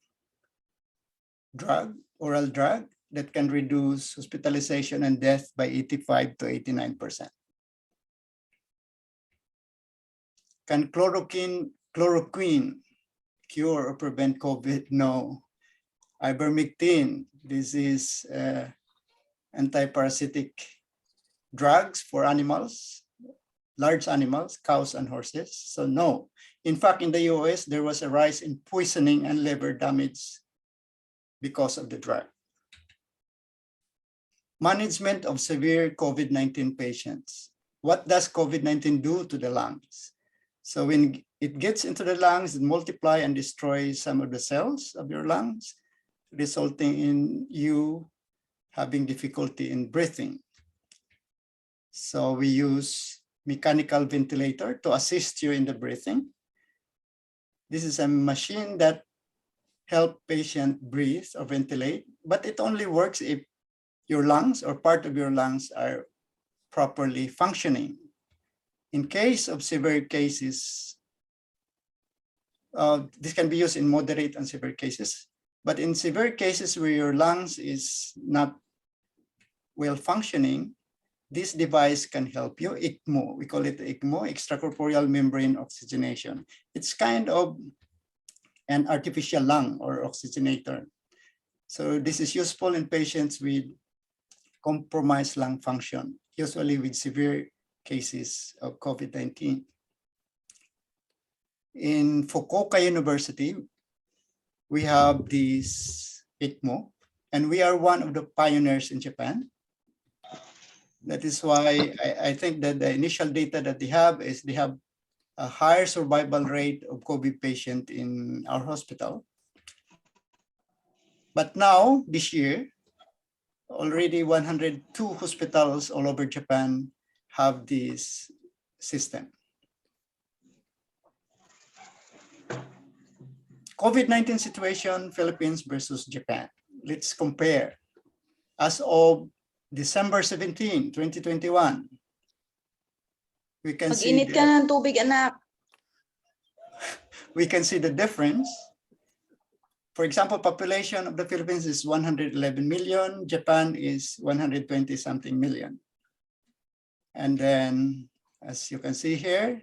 drug, oral drug that can reduce hospitalization and death by 85 to 89%. Can chloroquine cure or prevent COVID? No. Ivermectin This is anti-parasitic drugs for animals, large animals, cows and horses. So no. In fact, in the US, there was a rise in poisoning and liver damage because of the drug. Management of severe COVID-19 patients. What does COVID-19 do to the lungs? So when it gets into the lungs, it multiplies and destroys some of the cells of your lungs, resulting in you having difficulty in breathing. So we use mechanical ventilator to assist you in the breathing. This is a machine that helps patient breathe or ventilate, but it only works if your lungs or part of your lungs are properly functioning. In case of severe cases, this can be used in moderate and severe cases, but in severe cases where your lungs is not well functioning, this device can help you. ECMO, we call it ECMO, extracorporeal membrane oxygenation. It's kind of an artificial lung or oxygenator. So this is useful in patients with compromised lung function, usually with severe cases of COVID-19. In Fukuoka University, we have this ECMO, and we are one of the pioneers in Japan. That is why I think that the initial data that they have is they have a higher survival rate of COVID patient in our hospital. But now, this year, already 102 hospitals all over Japan have this system. COVID-19 situation, Philippines versus Japan. Let's compare. As of December 17, 2021, we can see Mag-init ka ng tubig, anak. we can see the difference. For example, population of the Philippines is 111 million, Japan is 120 something million. And then, as you can see here,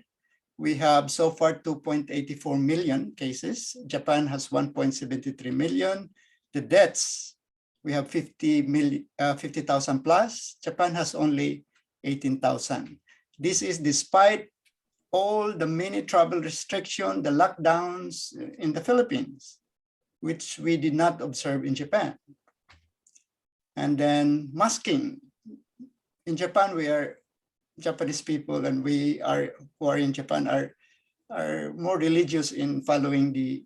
we have so far 2.84 million cases. Japan has 1.73 million. The deaths, we have 50,000 plus. Japan has only 18,000. This is despite all the many travel restrictions, the lockdowns in the Philippines, which we did not observe in Japan. And then masking. In Japan, we are Japanese people, and we are who are in Japan are more religious in following the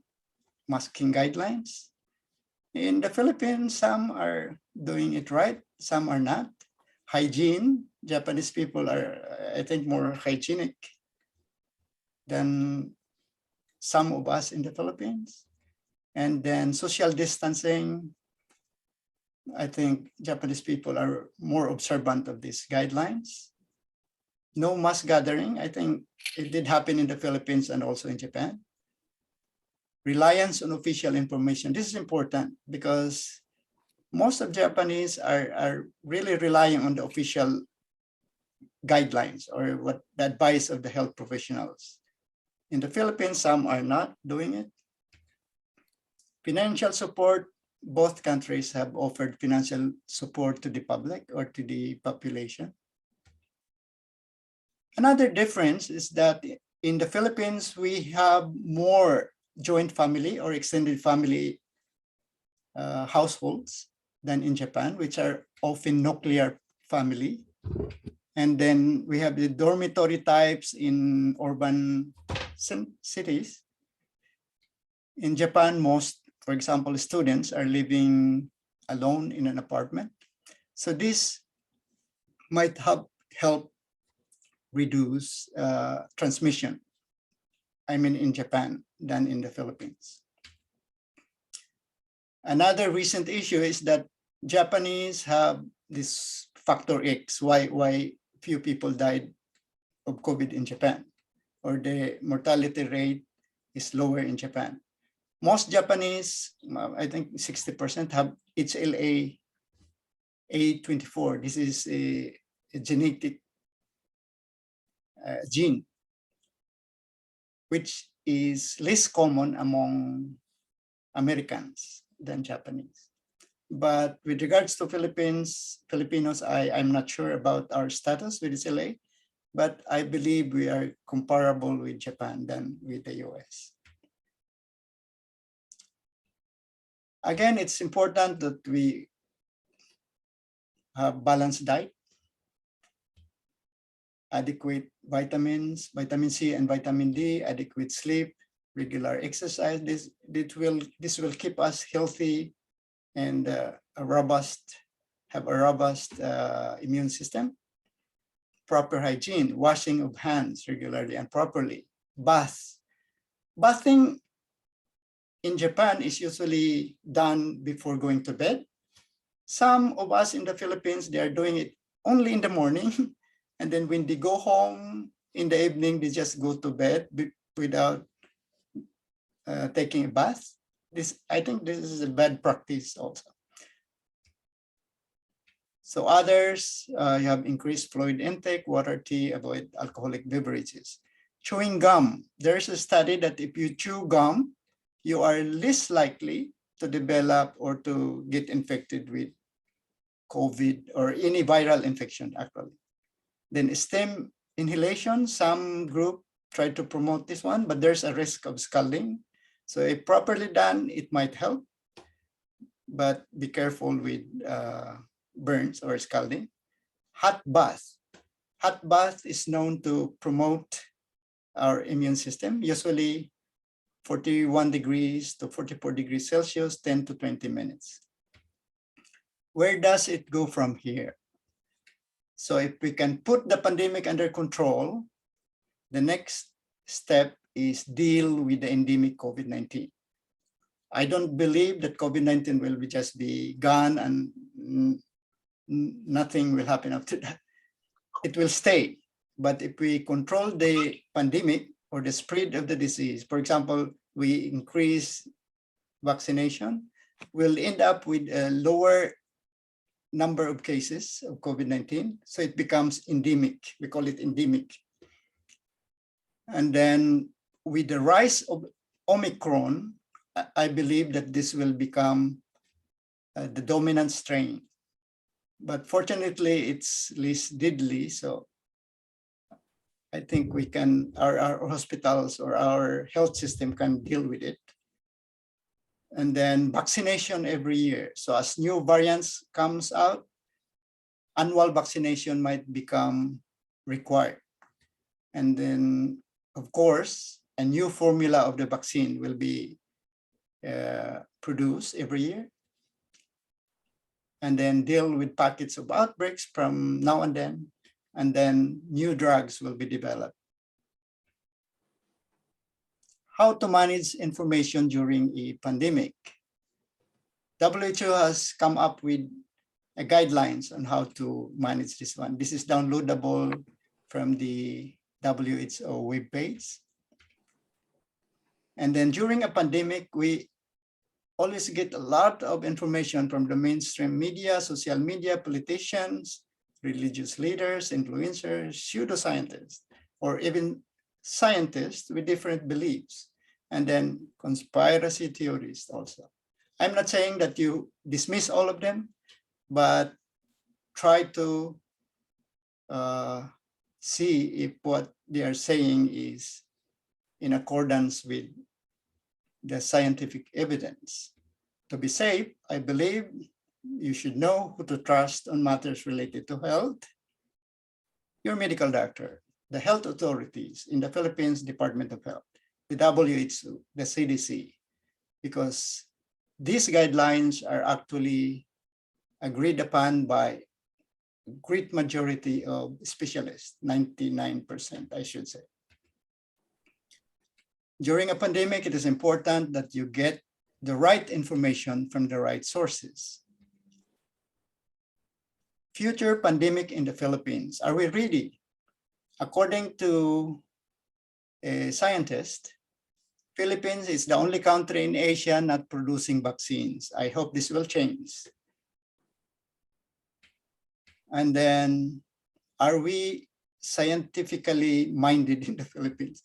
masking guidelines. In the Philippines, some are doing it right, some are not. Hygiene, Japanese people are, I think, more hygienic than some of us in the Philippines. And then social distancing, I think Japanese people are more observant of these guidelines. No mass gathering, I think it did happen in the Philippines and also in Japan. Reliance on official information. This is important because most of Japanese are really relying on the official guidelines or what the advice of the health professionals. In the Philippines, some are not doing it. Financial support, both countries have offered financial support to the public or to the population. Another difference is that in the Philippines, we have more joint family or extended family households than in Japan, which are often nuclear family. And then we have the dormitory types in urban cities. In Japan, most, for example, students are living alone in an apartment. So this might help reduce transmission, I mean in Japan than in the Philippines. Another recent issue is that Japanese have this factor X, why few people died of COVID in Japan, or the mortality rate is lower in Japan. Most Japanese, I think 60% have HLA A24. This is a genetic gene, which is less common among Americans than Japanese. But with regards to Filipinos, I'm not sure about our status with SLA, but I believe we are comparable with Japan than with the US. Again, it's important that we have balanced diet, adequate vitamins, vitamin C and vitamin D, adequate sleep, regular exercise. This will keep us healthy and have a robust immune system. Proper hygiene, washing of hands regularly and properly. Bathing in Japan is usually done before going to bed. Some of us in the Philippines, they are doing it only in the morning. And then when they go home in the evening, they just go to bed without taking a bath. I think this is a bad practice also. So others, you have increased fluid intake, water, tea, avoid alcoholic beverages. Chewing gum, there's a study that if you chew gum, you are less likely to develop or to get infected with COVID or any viral infection actually. Then stem inhalation, some group try to promote this one, but there's a risk of scalding. So if properly done, it might help, but be careful with burns or scalding. Hot bath. Hot bath is known to promote our immune system, usually 41 degrees to 44 degrees Celsius, 10 to 20 minutes. Where does it go from here? So if we can put the pandemic under control, the next step is deal with the endemic COVID-19. I don't believe that COVID-19 will just be gone and nothing will happen after that. It will stay. But if we control the pandemic or the spread of the disease, for example, we increase vaccination, we'll end up with a lower number of cases of COVID-19. So it becomes endemic. We call it endemic. And then with the rise of Omicron, I believe that this will become the dominant strain. But fortunately, it's less deadly. So I think we can, our hospitals or our health system can deal with it. And then vaccination every year. So as new variants comes out, annual vaccination might become required. And then, of course, a new formula of the vaccine will be produced every year. And then deal with pockets of outbreaks from now and then new drugs will be developed. How to manage information during a pandemic. WHO has come up with guidelines on how to manage this one. This is downloadable from the WHO webpage. And then during a pandemic, we always get a lot of information from the mainstream media, social media, politicians, religious leaders, influencers, pseudoscientists, or even scientists with different beliefs, and then conspiracy theorists also. I'm not saying that you dismiss all of them, but try to see if what they are saying is in accordance with the scientific evidence. To be safe, I believe you should know who to trust on matters related to health. Your medical doctor, the health authorities in the Philippines Department of Health, the WHO, the CDC, because these guidelines are actually agreed upon by a great majority of specialists, 99%, I should say. During a pandemic, it is important that you get the right information from the right sources. Future pandemic in the Philippines, are we ready? According to a scientist, Philippines is the only country in Asia not producing vaccines. I hope this will change. And then, are we scientifically minded in the Philippines?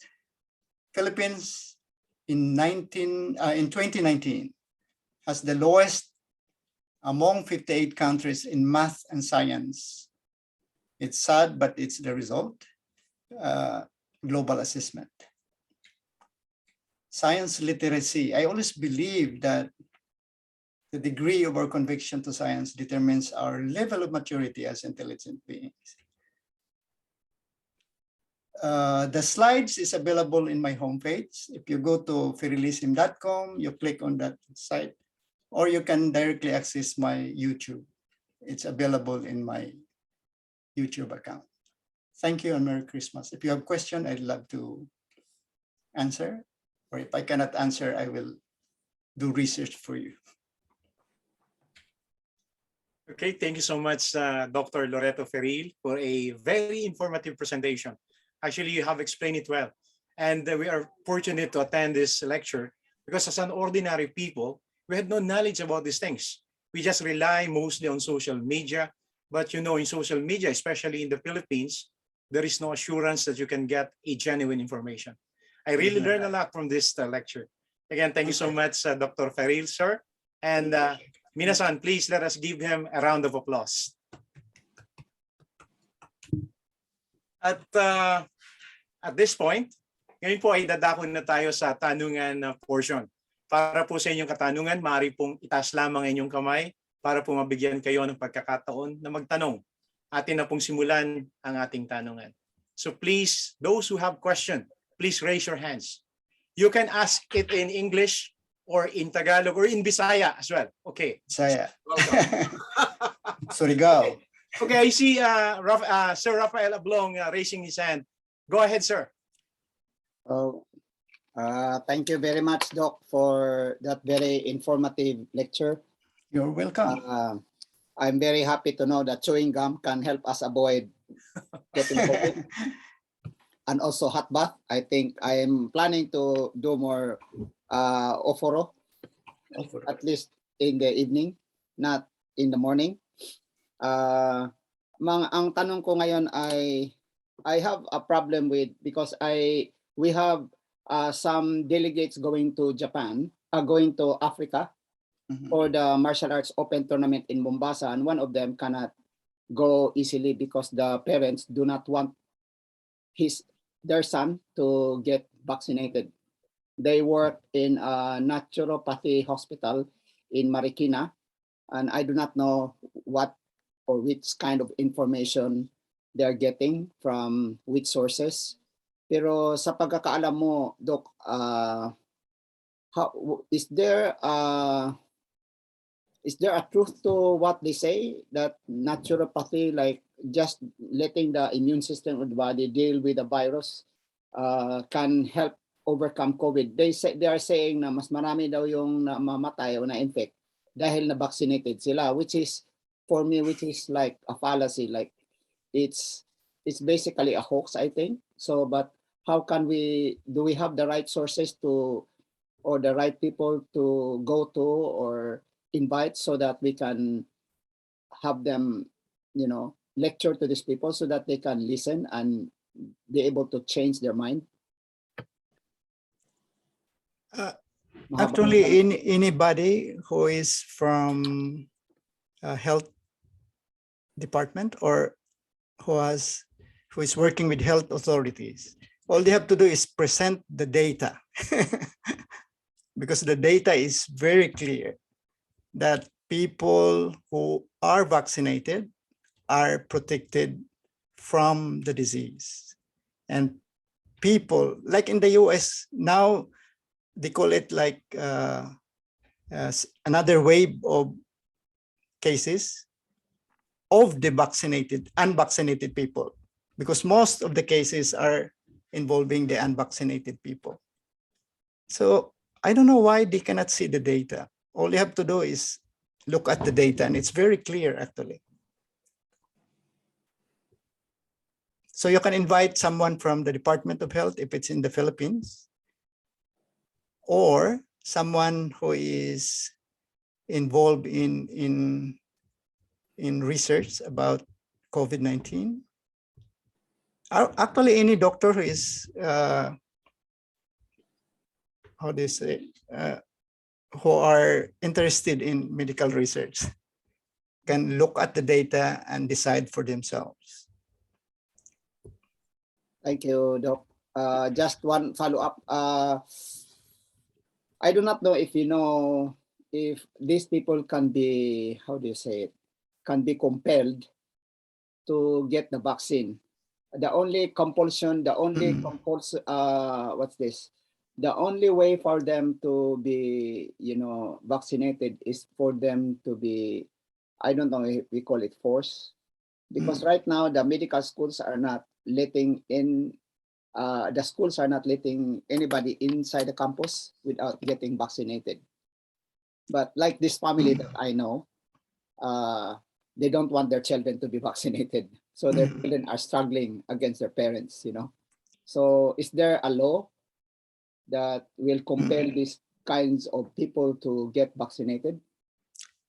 Philippines in 2019 has the lowest among 58 countries in math and science. It's sad, but it's the result. Global assessment. Science literacy. I always believe that the degree of our conviction to science determines our level of maturity as intelligent beings. The slides is available in my homepage. If you go to ferilism.com, you click on that site, or you can directly access my YouTube. It's available in my YouTube account. Thank you and Merry Christmas. If you have a question, I'd love to answer, or if I cannot answer, I will do research for you. Okay, thank you so much, Dr. Loreto Feril, for a very informative presentation. Actually, you have explained it well. And we are fortunate to attend this lecture because as an ordinary people, we had no knowledge about these things. We just rely mostly on social media. But you know, in social media, especially in the Philippines, there is no assurance that you can get a genuine information. I really learned a lot from this lecture. Again, thank you so much, Dr. Feril, sir. And Minasan, please let us give him a round of applause. At this point, ngayon po ay dadako na tayo sa tanungan portion. Para po sa inyong katanungan, maaari pong itaas lamang inyong kamay para po mabigyan kayo ng pagkakataon na magtanong. Atin na pong simulan ang ating tanungan. So please, those who have question, please raise your hands. You can ask it in English or in Tagalog or in Bisaya as well. Okay. Saya. Welcome. Surigao. Okay, I see Sir Rafael Ablong raising his hand. Go ahead, sir. Oh, thank you very much, Doc, for that very informative lecture. You're welcome. I'm very happy to know that chewing gum can help us avoid getting COVID. And also hot bath. I think I am planning to do more oforo, at least in the evening, not in the morning. Ang tanong ko ngayon ay, I have a problem with, because we have some delegates going to Japan, going to Africa for the martial arts open tournament in Mombasa, and one of them cannot go easily because the parents do not want their son to get vaccinated. They work in a naturopathy hospital in Marikina, and I do not know what or which kind of information they're getting from which sources. Pero sa pagkakaalam mo, Doc, is there a truth to what they say, that naturopathy, like just letting the immune system of the body deal with the virus, can help overcome COVID? They are saying na mas marami daw yung namamatay o na-infect dahil na-vaccinated sila, which is, for me, which is like a fallacy. Like it's basically a hoax, I think. So, but how can do we have the right sources to, or the right people to go to or invite, so that we can have them, lecture to these people so that they can listen and be able to change their mind? Actually, anybody who is from health department or who is working with health authorities, all they have to do is present the data because the data is very clear that people who are vaccinated are protected from the disease. And people, like in the US now, they call it like another wave of cases of the unvaccinated people, because most of the cases are involving the unvaccinated people. So I don't know why they cannot see the data. All you have to do is look at the data, and it's very clear actually. So you can invite someone from the Department of Health if it's in the Philippines, or someone who is involved in research about COVID-19. Actually, any doctor who is, who are interested in medical research. can look at the data and decide for themselves. Thank you, Doc. Just one follow-up. I do not know if you know if these people can be, how do you say it, can be compelled to get the vaccine. The only compulsion, the only what's this? The only way for them to be, vaccinated is for them to be, I don't know if we call it force, because right now the medical schools are not letting in, the schools are not letting anybody inside the campus without getting vaccinated. But like this family that I know, they don't want their children to be vaccinated. So their children are struggling against their parents, So is there a law that will compel these kinds of people to get vaccinated?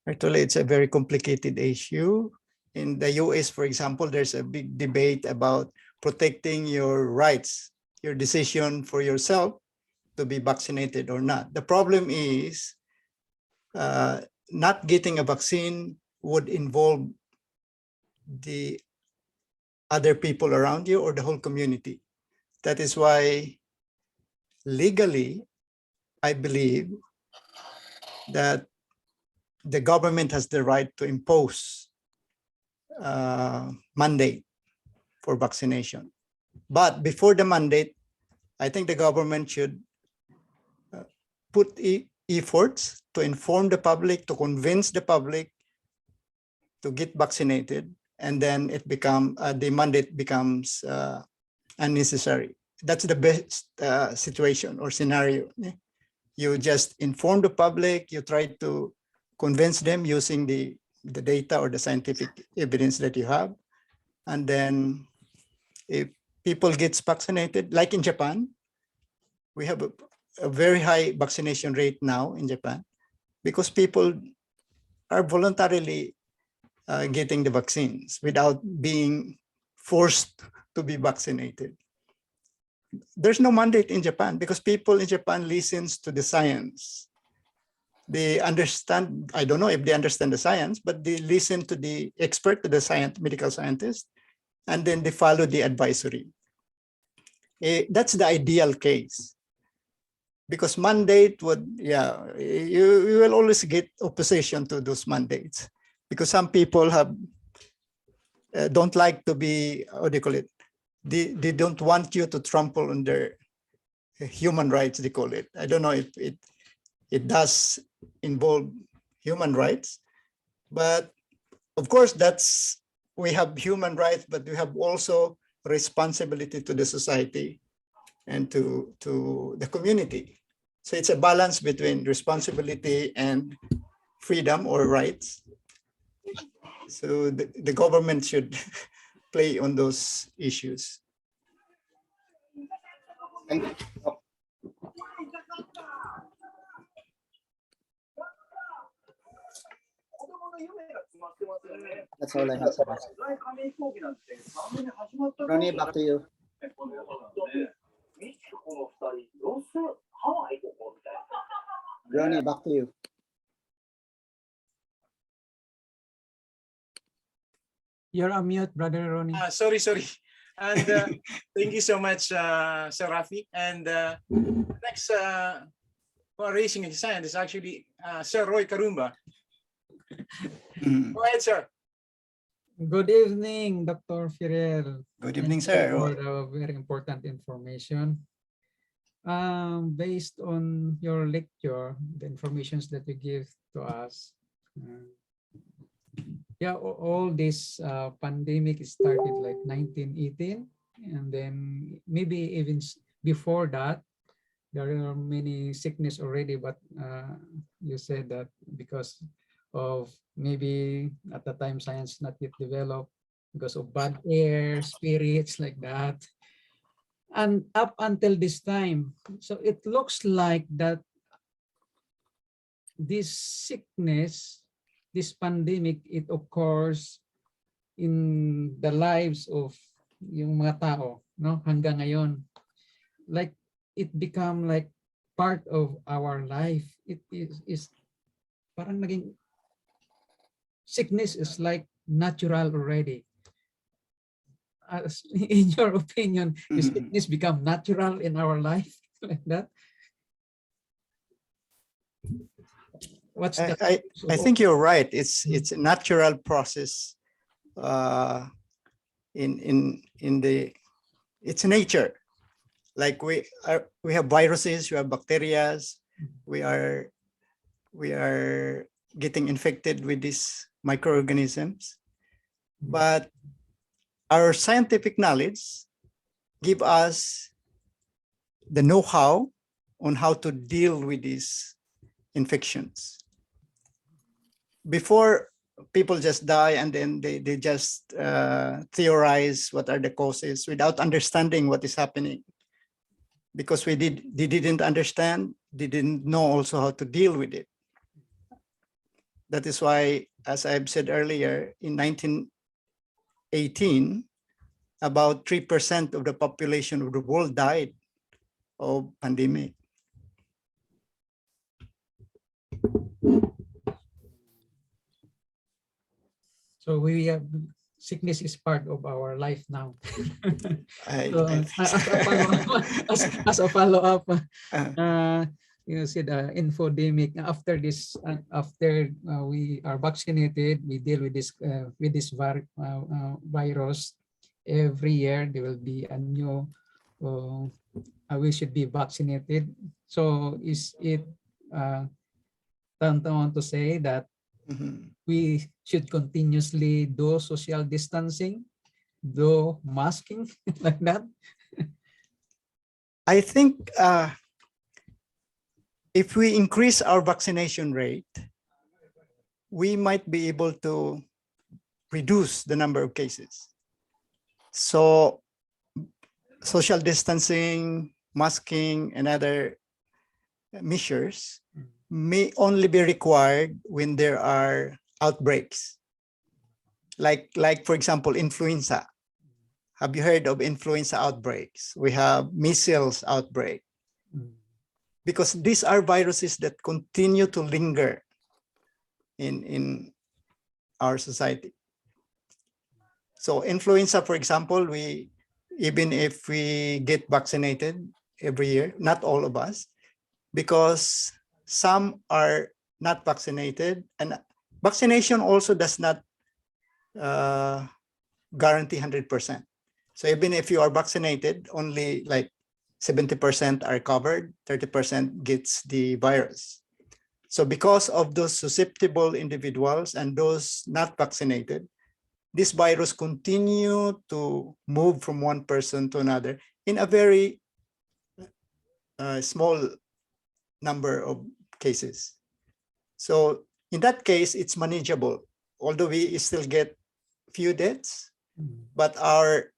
Actually, it's a very complicated issue. In the US, for example, there's a big debate about protecting your rights, your decision for yourself to be vaccinated or not. The problem is not getting a vaccine would involve the other people around you or the whole community. That is why legally, I believe that the government has the right to impose mandate for vaccination. But before the mandate, I think the government should put efforts to inform the public, to convince the public to get vaccinated, and then the mandate becomes unnecessary. That's the best situation or scenario. You just inform the public, you try to convince them using the data or the scientific evidence that you have. And then if people gets vaccinated, like in Japan, we have a very high vaccination rate now in Japan because people are voluntarily getting the vaccines without being forced to be vaccinated. There's no mandate in Japan because people in Japan listens to the science. They understand, I don't know if they understand the science, but they listen to the expert, to the medical scientist, and then they follow the advisory. That's the ideal case. Because mandate would, you will always get opposition to those mandates. Because some people don't like to be, what do you call it? They don't want you to trample on their human rights, they call it. I don't know if it does involve human rights, but of course we have human rights, but we have also responsibility to the society and to the community. So it's a balance between responsibility and freedom or rights. So the government should play on those issues. Thank you. That's all I have to ask. Ronnie, back to you. Ronnie, back to you. You're on mute, Brother Ronnie. Sorry. And thank you so much, Sir Rafi. And next who are raising his hand is actually Sir Roy Karumba. Go ahead, sir. Good evening, Dr. Feril. Good evening, Thank you sir. for the very important information. Based on your lecture, the informations that you give to us, all this pandemic started like 1918, and then maybe even before that, there are many sickness already, but you said that because of maybe at the time science not yet developed, because of bad air, spirits like that. And up until this time, so it looks like that this sickness, this pandemic, it occurs in the lives of yung mga tao, no? Hanggang ngayon. Like, it become like part of our life. It is parang naging sickness is like natural already. In your opinion, is sickness become natural in our life like that? What's the I think you're right. It's a natural process in the it's nature. Like we have viruses, we have bacteria, we are getting infected with these microorganisms, but our scientific knowledge give us the know-how on how to deal with these infections. Before, people just die and then they just theorize what are the causes without understanding what is happening. Because they didn't understand, they didn't know also how to deal with it. That is why, as I've said earlier, in 1918, about 3% of the population of the world died of pandemic. So we have sickness is part of our life now. I So, think as a follow-up, uh, you said infodemic. After this, after we are vaccinated, we deal with this virus. Every year there will be a new. We should be vaccinated. So is it tantamount to say that we should continuously do social distancing, do masking like that? I think if we increase our vaccination rate, we might be able to reduce the number of cases. So social distancing, masking, and other measures may only be required when there are outbreaks. Like for example, influenza. Have you heard of influenza outbreaks? We have measles outbreak. Because these are viruses that continue to linger in our society. So influenza, for example, even if we get vaccinated every year, not all of us, because some are not vaccinated, and vaccination also does not guarantee 100%. So even if you are vaccinated, only like 70% are covered, 30% gets the virus. So because of those susceptible individuals and those not vaccinated, this virus continue to move from one person to another in a very small number of cases. So in that case, it's manageable, although we still get few deaths, but our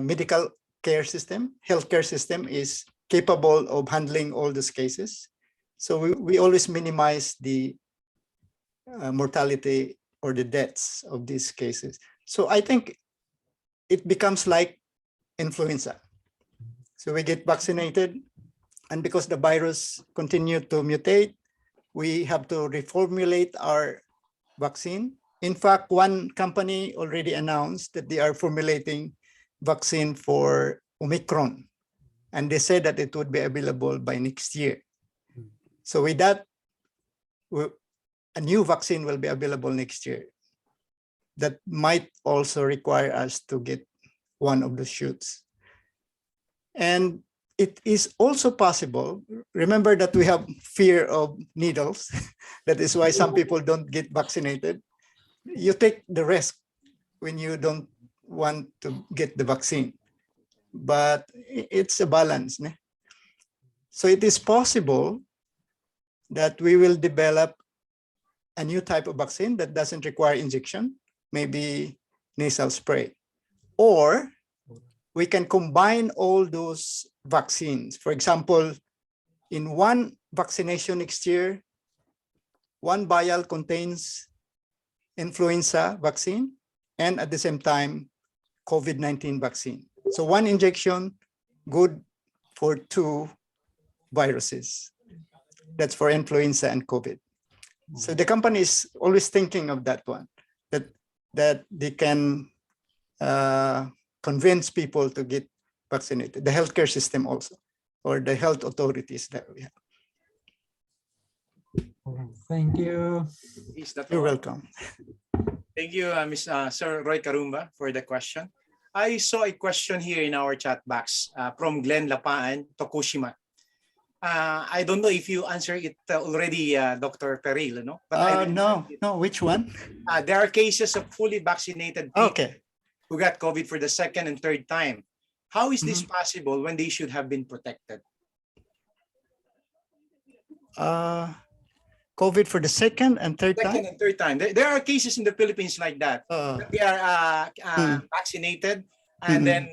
medical care system, healthcare system is capable of handling all these cases. So we always minimize the mortality or the deaths of these cases. So I think it becomes like influenza. So we get vaccinated, and because the virus continue to mutate, we have to reformulate our vaccine. In fact, one company already announced that they are formulating vaccine for Omicron, and they said that it would be available by next year. So with that, a new vaccine will be available next year. That might also require us to get one of the shoots. And it is also possible, remember that we have fear of needles. That is why some people don't get vaccinated. You take the risk when you don't want to get the vaccine. But it's a balance. Ne? So it is possible that we will develop a new type of vaccine that doesn't require injection, maybe nasal spray. Or we can combine all those vaccines. For example, in one vaccination next year, one vial contains influenza vaccine and at the same time, COVID-19 vaccine. So one injection, good for two viruses. That's for influenza and COVID. So the company is always thinking of that one, that they can convince people to get vaccinated. The healthcare system also, or the health authorities that we have. Thank you. Is that You're all? welcome. Thank you, Sir Roy Karumba, for the question. I saw a question here in our chat box from Glenn Lapaan, Tokushima. I don't know if you answered it already, Dr. Feril, no? But I will No, answer it. no, which one? There are cases of fully vaccinated people Okay. who got COVID for the second and third time. How is this Mhm. possible when they should have been protected? COVID for the second and third Second time? and third time. There are cases in the Philippines like that. They are vaccinated, and then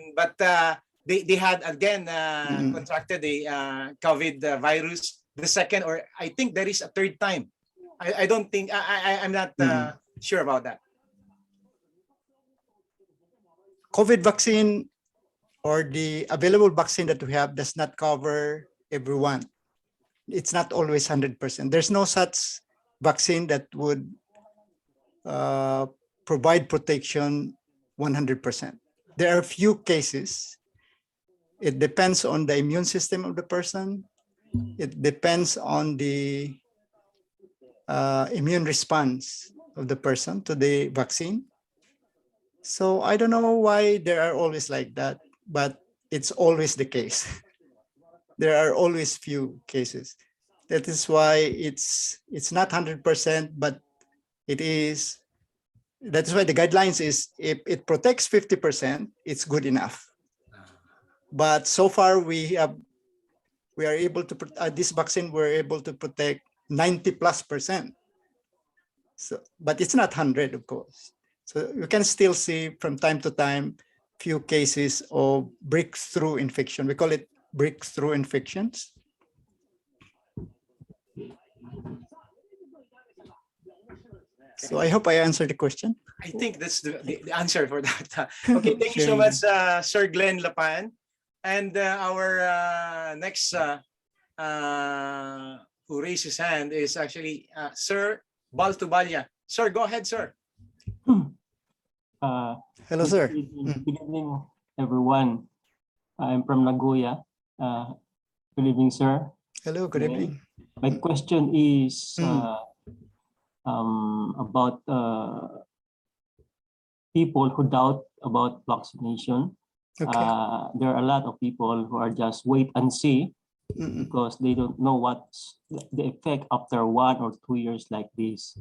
they had again contracted the COVID virus the second, or I think there is a third time. I don't think I'm not sure about that. COVID vaccine or the available vaccine that we have does not cover everyone. It's not always 100%. There's no such vaccine that would provide protection 100%. There are few cases. It depends on the immune system of the person. It depends on the immune response of the person to the vaccine. So I don't know why there are always like that, but it's always the case. There are always few cases. That is why it's not 100%, but it is. That's why the guidelines is if it protects 50%, it's good enough. But so far we are able to this vaccine we're able to protect 90+%. So, but it's not 100, of course. So you can still see from time to time few cases of breakthrough infection. We call it breakthrough infections. So I hope I answered the question. I think that's the answer for that. Okay, thank you so much, Sir Glenn Lapan. And our next who raised his hand is actually Sir Baltubalya. Sir, go ahead, sir. Hello, sir. Good evening, everyone. I'm from Nagoya. Good evening, sir. Hello, good evening. My question is about people who doubt about vaccination. Okay. There are a lot of people who are just wait and see because they don't know what's the effect after 1 or 2 years like this.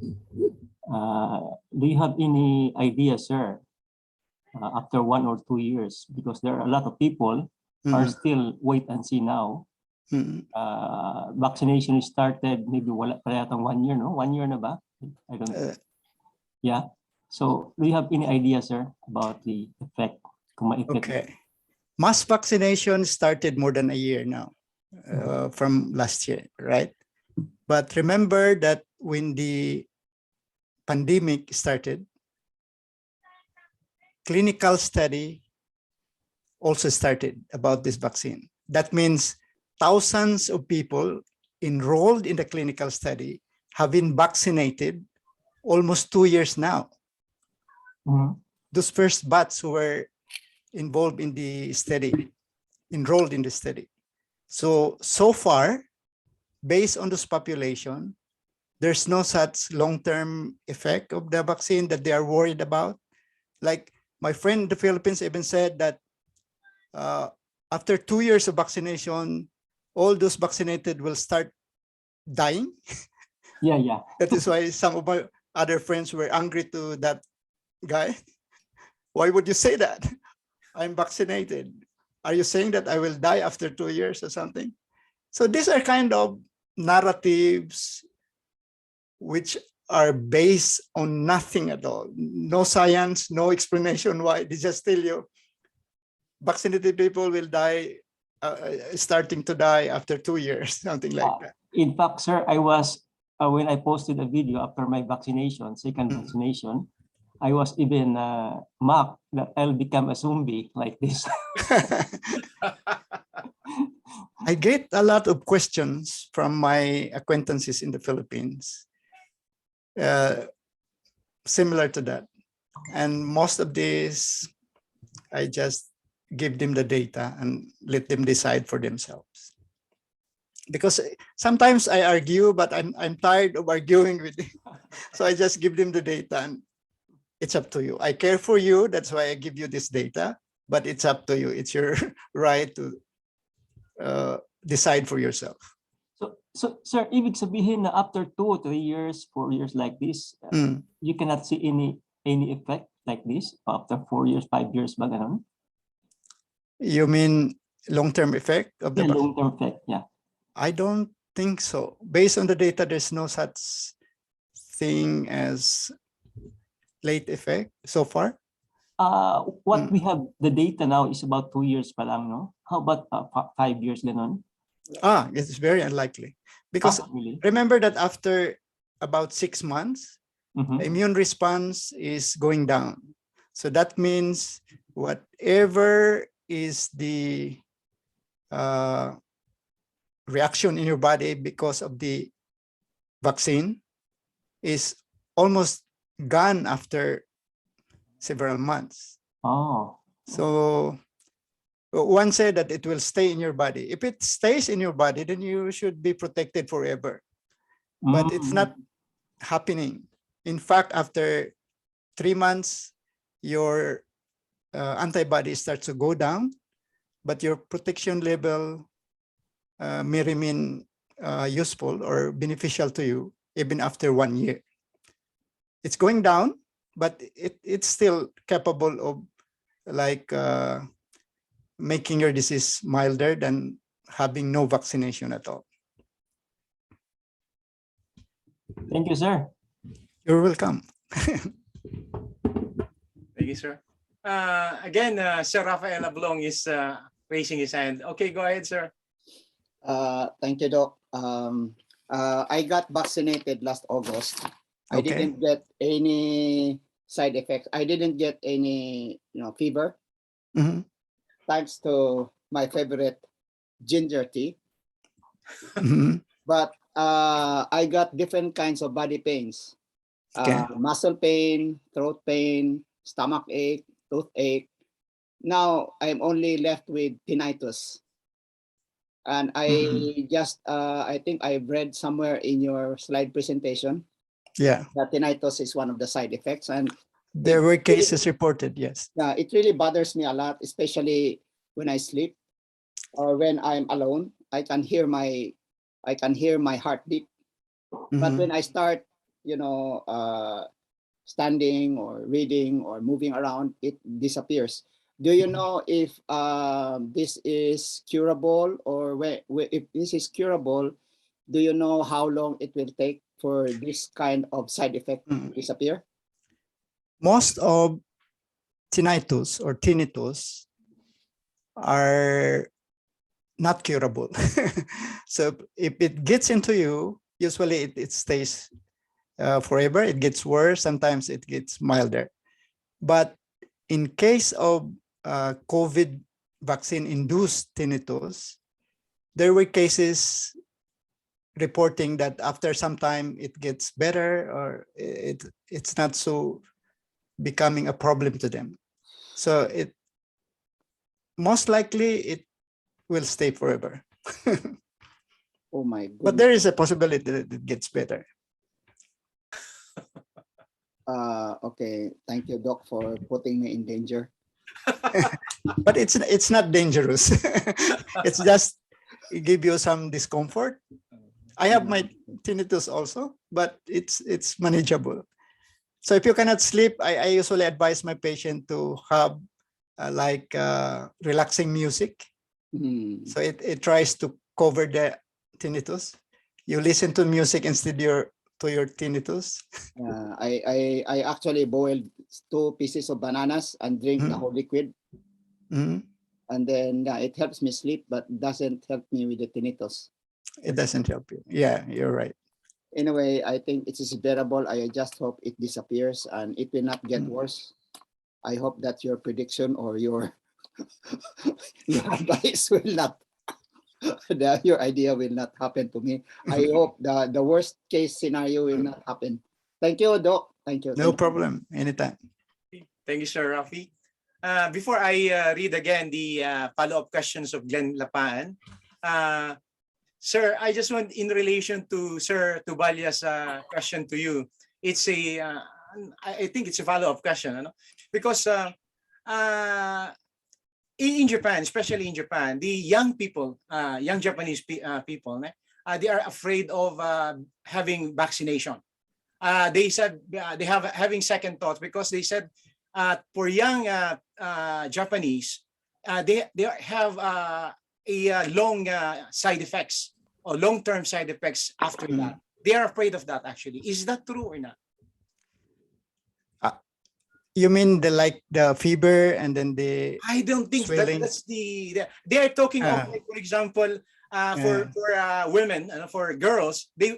Do you have any idea, sir, after 1 or 2 years? Because there are a lot of people are still wait and see now. Vaccination started maybe wala pa yatang 1 year, no? 1 year na ba? I don't know. Yeah. So do you have any idea, sir, about the effect? Okay. Mass vaccination started more than a year now, from last year, right? But remember that when the pandemic started, clinical study also started about this vaccine. That means thousands of people enrolled in the clinical study have been vaccinated almost 2 years now. Those first batch who were involved in the study, enrolled in the study. So far, based on this population, there's no such long-term effect of the vaccine that they are worried about. Like my friend in the Philippines even said that after 2 years of vaccination, all those vaccinated will start dying. Yeah. That is why some of my other friends were angry to that guy. Why would you say that? I'm vaccinated. Are you saying that I will die after 2 years or something? So these are kind of narratives which are based on nothing at all. No science, no explanation why. They just tell you vaccinated people will die, starting to die after 2 years, something like that. In fact, sir, I was, when I posted a video after my vaccination, second vaccination, I was even mocked that I'll become a zombie like this. I get a lot of questions from my acquaintances in the Philippines. uh, similar to that. And most of these, I just give them the data and let them decide for themselves. Because sometimes I argue, but I'm tired of arguing with them. So I just give them the data and it's up to you. I care for you, that's why I give you this data, but it's up to you. It's your right to decide for yourself. So, sir, ibig sabihin na after 2, 3 years, 4 years like this, Mm. you cannot see any effect like this after 4 years, 5 years ba ganun? You mean long-term effect of the Yeah, vaccine? long-term effect, yeah. I don't think so. Based on the data, there's no such thing as late effect so far. What Mm. we have, the data now is about 2 years pa lang, no? How about 5 years ganun? It's very unlikely because Really? remember that after about 6 months, Mhm. the immune response is going down. So that means whatever is the reaction in your body because of the vaccine is almost gone after several months. Oh. So one said that it will stay in your body. If it stays in your body, then you should be protected forever. But it's not happening. In fact, after 3 months, your antibodies start to go down, but your protection level may remain useful or beneficial to you even after 1 year. It's going down, but it's still capable of like making your disease milder than having no vaccination at all. Thank you, sir. You're welcome. Thank you, sir. Again, Sir Rafael Ablong is raising his hand. Okay, go ahead, sir. Thank you, Doc. I got vaccinated last August. I Okay. didn't get any side effects. I didn't get any, fever. Mhm. Thanks to my favorite ginger tea. Mhm. But I got different kinds of body pains. Okay. Muscle pain, throat pain, stomach ache, toothache. Now I'm only left with tinnitus. And I just, I think I've read somewhere in your slide presentation Yeah, that tinnitus is one of the side effects. And there were cases reported. Yes. it really bothers me a lot, especially when I sleep or when I'm alone. I can hear my heartbeat. But Mhm. when I start, standing or reading or moving around, it disappears. Do you know if this is curable, or if this is curable, do you know how long it will take for this kind of side effect to disappear? Most of tinnitus or tinnitus are not curable. So if it gets into you, usually it stays forever. It gets worse. Sometimes it gets milder. But in case of COVID vaccine-induced tinnitus, there were cases reporting that after some time it gets better or it's not so becoming a problem to them. So it most likely it will stay forever. Oh my But goodness. there is a possibility that it gets better. Okay, thank you, Doc, for putting me in danger. But it's not dangerous. It's just give you some discomfort. I have my tinnitus also, but it's manageable. So if you cannot sleep, I usually advise my patient to have relaxing music. So it tries to cover the tinnitus. You listen to music instead to your tinnitus. I actually boiled 2 pieces of bananas and drink the whole liquid. And then it helps me sleep, but doesn't help me with the tinnitus. It doesn't help you. Yeah, you're right. Anyway, I think it is bearable. I just hope it disappears and it will not get worse. I hope that your prediction or your advice will not, your idea will not happen to me. I hope the worst case scenario will not happen. Thank you, Doc. Thank you. No Thank you. problem. Anytime. Thank you, Sir Rafi. Before I read again the follow-up questions of Glenn Lapaan, Sir, I just want, in relation to Sir Tubalya's question to you, it's a, I think it's a follow-up question, ano? Because in Japan, especially in Japan, the young people, young Japanese people, they are afraid of having vaccination. They said they have having second thoughts because they said for young Japanese, they have a long side effects or long-term side effects after that. They are afraid of that actually. Is that true or not? You mean the fever and then the I don't think swelling? that's they are talking of, like, for example, for women and for girls, they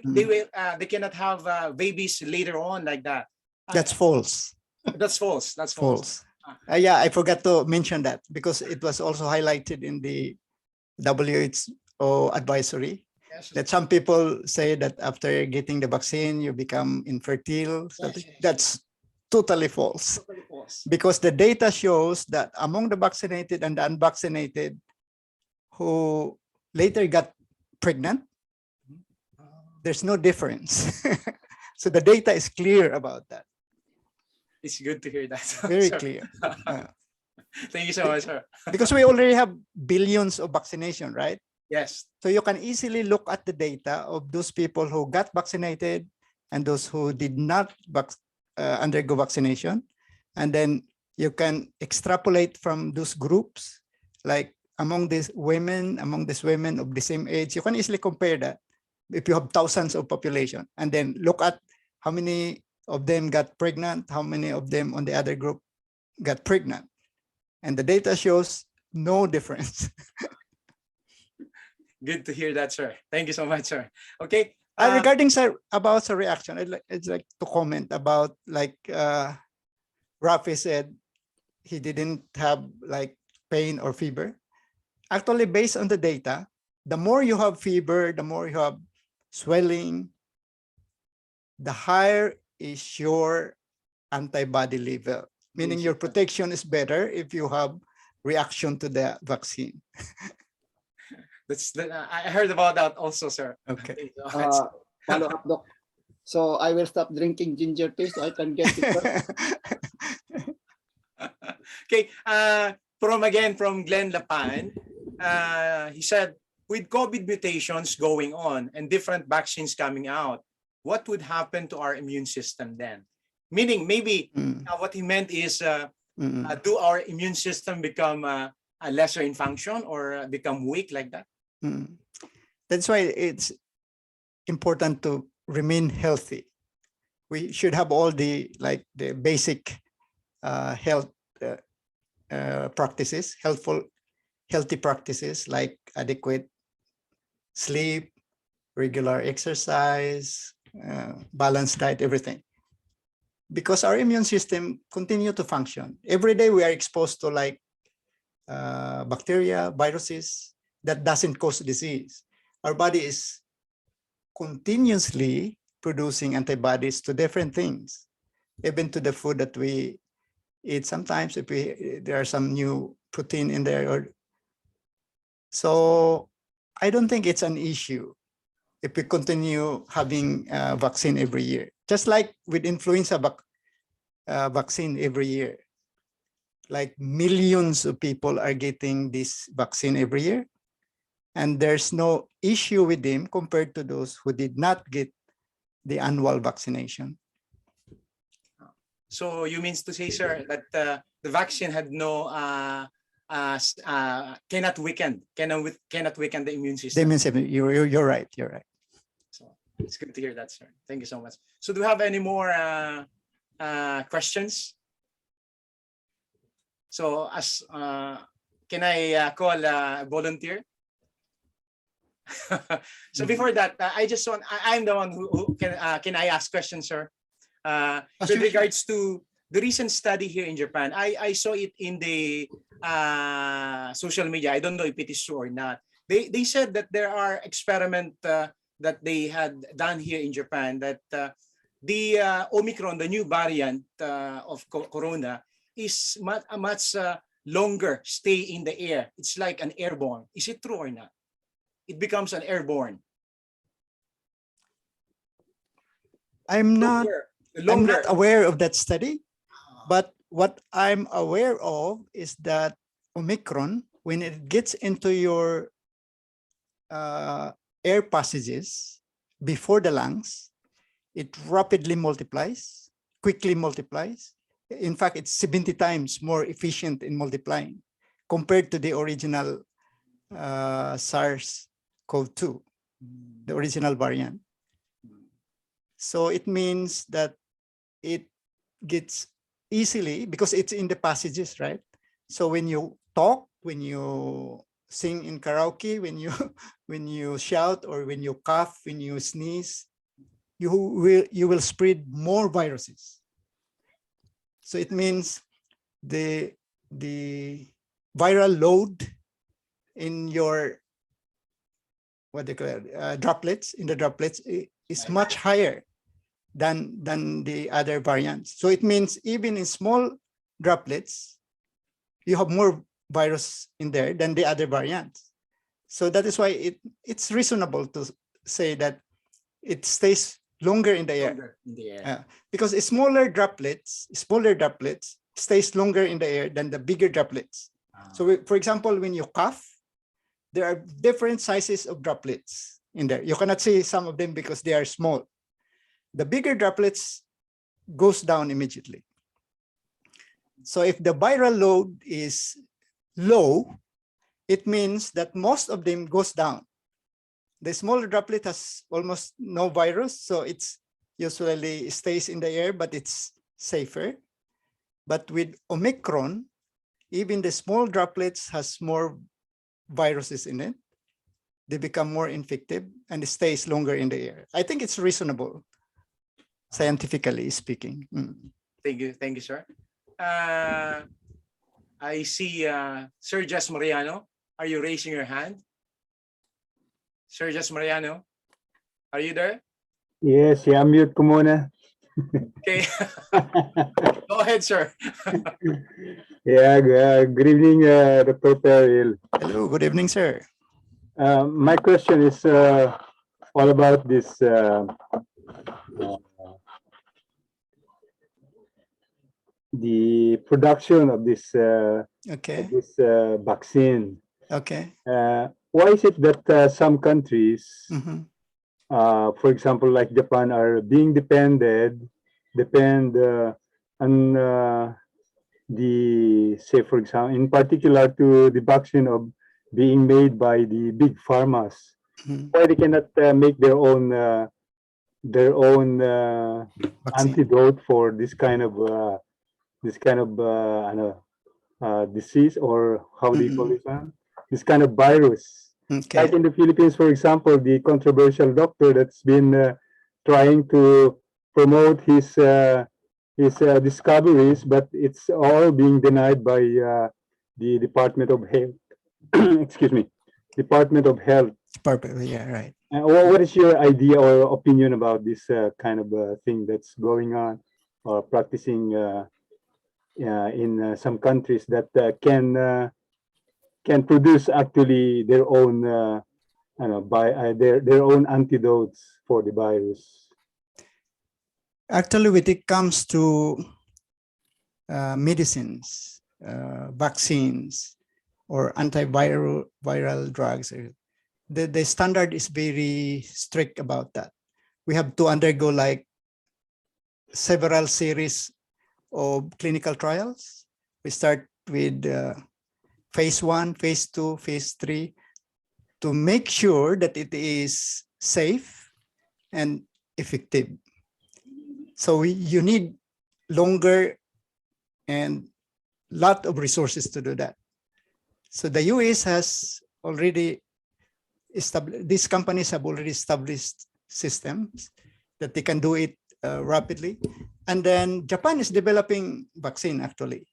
cannot have babies later on like that. That's false. That's false. That's false. False. Yeah, I forgot to mention that because it was also highlighted in the WHO advisory. Yes. That some people say that after getting the vaccine, you become infertile. So Yes. that's totally false. Totally false. Because the data shows that among the vaccinated and the unvaccinated who later got pregnant, there's no difference. So the data is clear about that. It's good to hear that. Very Sir. clear. Thank you so much, sir. Because we already have billions of vaccination, right? Yes. So you can easily look at the data of those people who got vaccinated and those who did not undergo vaccination. And then you can extrapolate from those groups, like among these women of the same age, you can easily compare that if you have thousands of population and then look at how many of them got pregnant, how many of them on the other group got pregnant. And the data shows no difference. Good to hear that, sir. Thank you so much, sir. Okay. Regarding about the reaction, I'd like to comment about, like Rafi said, he didn't have like pain or fever. Actually, based on the data, the more you have fever, the more you have swelling, the higher is your antibody level, meaning your protection is better if you have reaction to the vaccine. I heard about that also, sir. Okay. Follow up, Doc. So I will stop drinking ginger tea so I can get it. Okay. From Glenn Lapan, he said, with COVID mutations going on and different vaccines coming out, what would happen to our immune system then? Meaning, maybe what he meant is, do our immune system become lesser in function or become weak like that? That's why it's important to remain healthy. We should have all the basic health practices, healthy practices like adequate sleep, regular exercise, balanced diet, everything. Because our immune system continue to function. Every day we are exposed to bacteria, viruses that doesn't cause disease. Our body is continuously producing antibodies to different things, even to the food that we eat. Sometimes if there are some new protein in there, so I don't think it's an issue if we continue having vaccine every year. Just like with influenza vaccine every year, like millions of people are getting this vaccine every year, and there's no issue with them compared to those who did not get the annual vaccination. So you mean to say, sir, that the vaccine had no cannot weaken the immune system? The immune system. You're right. You're right. So it's good to hear that, sir. Thank you so much. So do we have any more questions? So can I call a volunteer? So before that, I'm the one who can I ask questions, sir? With regards to the recent study here in Japan, I saw it in the social media. I don't know if it is true or not. They said that there are experiments that they had done here in Japan that the Omicron, the new variant of Corona, is much longer stay in the air. It's like an airborne. Is it true or not? It becomes an airborne. I'm not Longer. aware of that study, but what I'm aware of is that Omicron, when it gets into your air passages before the lungs, it rapidly multiplies, quickly multiplies. In fact, it's 70 times more efficient in multiplying compared to the original SARS-CoV-2, the original variant. So it means that it gets easily, because it's in the passages, right? So when you talk, when you sing in karaoke, when you shout, or when you cough, when you sneeze, you will spread more viruses. So it means the viral load in your droplets, is much higher than the other variants. So it means even in small droplets, you have more virus in there than the other variants. So that is why it's reasonable to say that it stays longer in the air. Because smaller droplets stays longer in the air than the bigger droplets. So for example, when you cough, there are different sizes of droplets in there. You cannot see some of them because they are small. The bigger droplets goes down immediately. So if the viral load is low, it means that most of them goes down. The smaller droplet has almost no virus, so it's usually stays in the air, but it's safer. But with Omicron, even the small droplets has more viruses in it. They become more infective and it stays longer in the air. I think it's reasonable, scientifically speaking. Thank you, sir. I see Sir Jas Mariano. Are you raising your hand? Sir Jas Mariano, are you there? Yes, mute ko muna. Okay. Go ahead, sir. Good evening, Dr. Feril. Hello, good evening, sir. My question is all about this the production of this vaccine. Okay. Why is it that some countries, for example, like Japan, are being depend on the, say, for example, in particular to the vaccine of being made by the big pharmas? Why they cannot make their own antidote for this kind of disease, or how do you call it? This kind of virus. Okay. Like in the Philippines, for example, the controversial doctor that's been trying to promote his discoveries, but it's all being denied by the Department of Health. Excuse me, Department of Health. Yeah, right. What is your idea or opinion about this kind of thing that's going on or practicing in some countries that can produce actually their own their own antidotes for the virus? Actually, when it comes to medicines, vaccines, or viral drugs, the standard is very strict about that. We have to undergo like several series of clinical trials. We start with phase 1, phase 2, phase 3 to make sure that it is safe and effective. So you need longer and lot of resources to do that. So the US has already established, these companies have already established systems that they can do it rapidly. And then Japan is developing vaccine actually.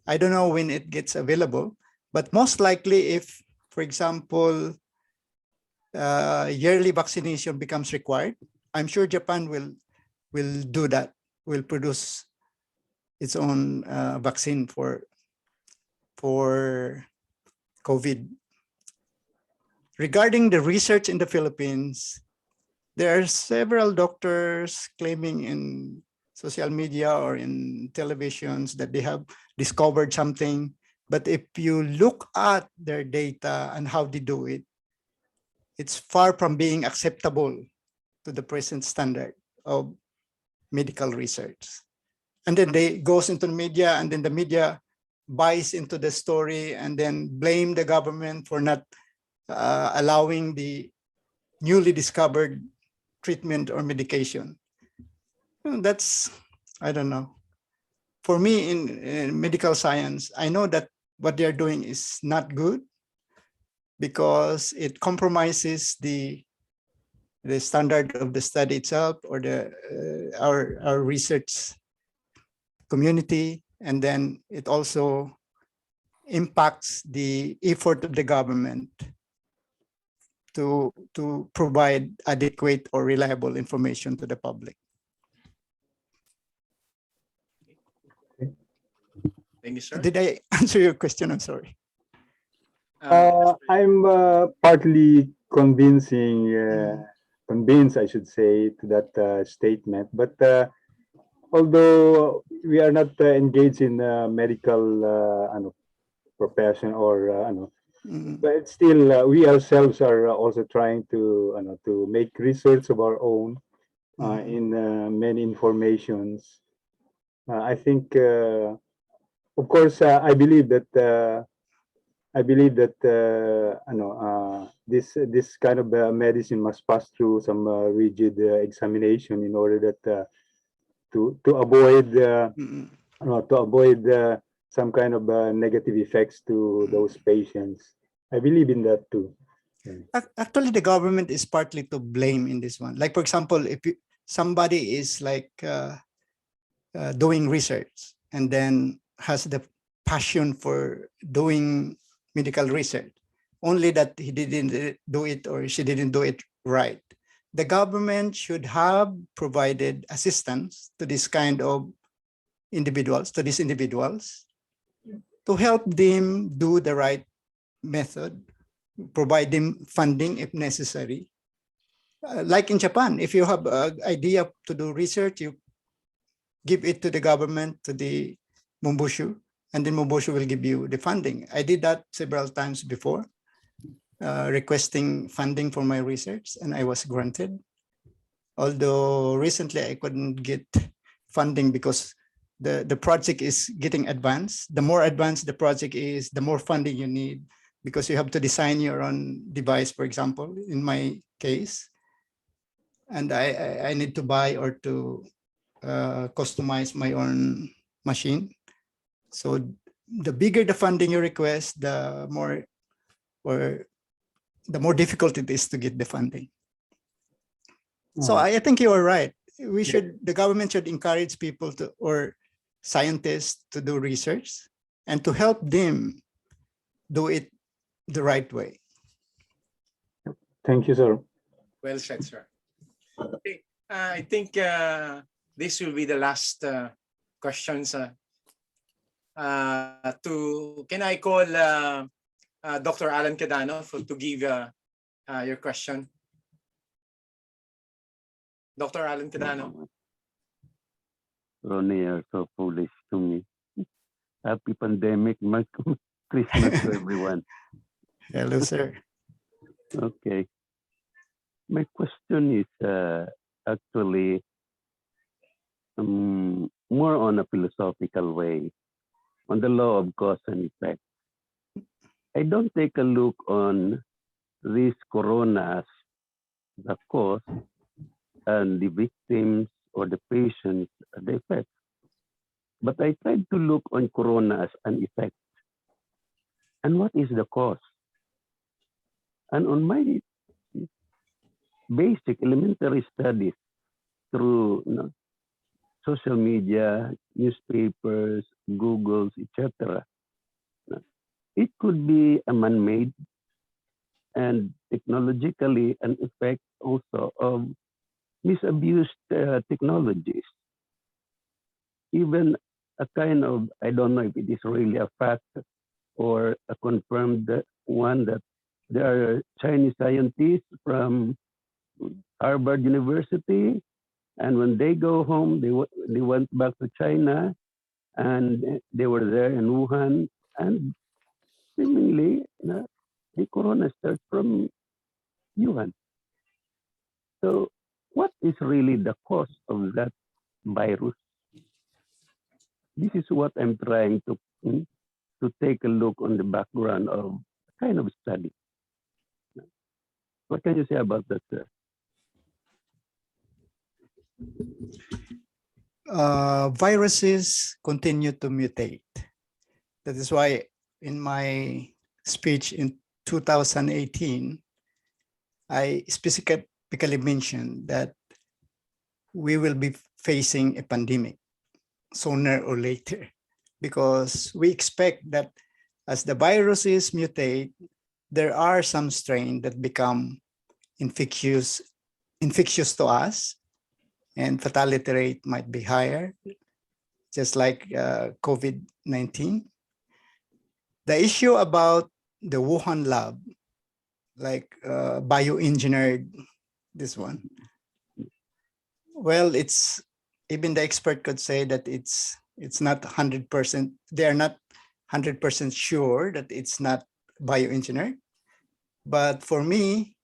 I don't know when it gets available, but most likely if, for example, yearly vaccination becomes required, I'm sure Japan will will do that, will produce its own vaccine for COVID. Regarding the research in the Philippines, there are several doctors claiming in social media or in televisions that they have discovered something. But if you look at their data and how they do it, it's far from being acceptable to the present standard of medical research. And then they goes into the media, and then the media buys into the story and then blame the government for not allowing the newly discovered treatment or medication. That's, I don't know. For me in medical science, I know that what they're doing is not good because it compromises the standard of the study itself or the our research community, and then it also impacts the effort of the government to provide adequate or reliable information to the public. Thank you, sir. Did I answer your question? I'm sorry. I'm partly convinced, I should say, to that statement. But although we are not engaged in medical profession or but still we ourselves are also trying to make research of our own in many informations. I think, of course, I believe that this kind of medicine must pass through some rigid examination in order that to avoid some kind of negative effects to those patients. I believe in that too. Actually, the government is partly to blame in this one. Like, for example, if somebody is like doing research and then has the passion for doing medical research, only that he didn't do it or she didn't do it right, the government should have provided assistance to this kind of individuals, to help them do the right method, provide them funding if necessary. Like in Japan, if you have an idea to do research, you give it to the government, to the Mumbushu, and then Mumbushu will give you the funding. I did that several times before, requesting funding for my research, and I was granted. Although recently I couldn't get funding because the project is getting advanced. The more advanced the project is, the more funding you need, because you have to design your own device, for example, in my case. And I need to buy or to customize my own machine. So the bigger the funding you request, the more difficult it is to get the funding. So I think you are right. The government should encourage people to, or scientists to do research and to help them do it the right way. Thank you, sir. Well said, sir. Okay. I think this will be the last questions. Can I call Dr. Alan Cadano to give your question? Dr. Alan Cadano. Ronnie, you're so foolish to me. Happy pandemic, Merry Christmas to everyone. Hello, sir. Okay. My question is actually more on a philosophical way, on the law of cause and effect. I don't take a look on this corona as the cause and the victims or the patients the effect. But I tried to look on corona as an effect. And what is the cause? And on my basic elementary studies through social media, newspapers, Googles, etc., it could be a man-made and technologically an effect also of misused technologies. Even a kind of, I don't know if it is really a fact or a confirmed one, that there are Chinese scientists from Harvard University, and when they go home, they went back to China, and they were there in Wuhan, and seemingly the corona starts from Wuhan. So what is really the cause of that virus? This is what I'm trying to take a look on the background of kind of study. What can you say about that, sir? Viruses continue to mutate. That is why in my speech in 2018, I specifically mentioned that we will be facing a pandemic sooner or later, because we expect that as the viruses mutate, there are some strains that become infectious to us, and fatality rate might be higher, just like COVID-19. The issue about the Wuhan lab, like bioengineered, this one, well, it's, even the expert could say that it's not 100%, they are not 100% sure that it's not bioengineered. But for me,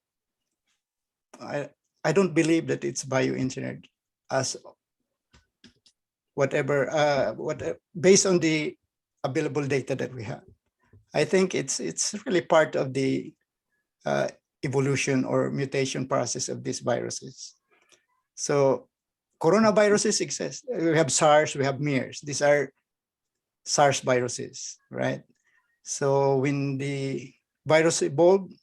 I don't believe that it's bioengineered, as whatever, based on the available data that we have. I think it's really part of the evolution or mutation process of these viruses. So coronaviruses exist. We have SARS, we have MERS. These are SARS viruses, right? So when the virus evolved,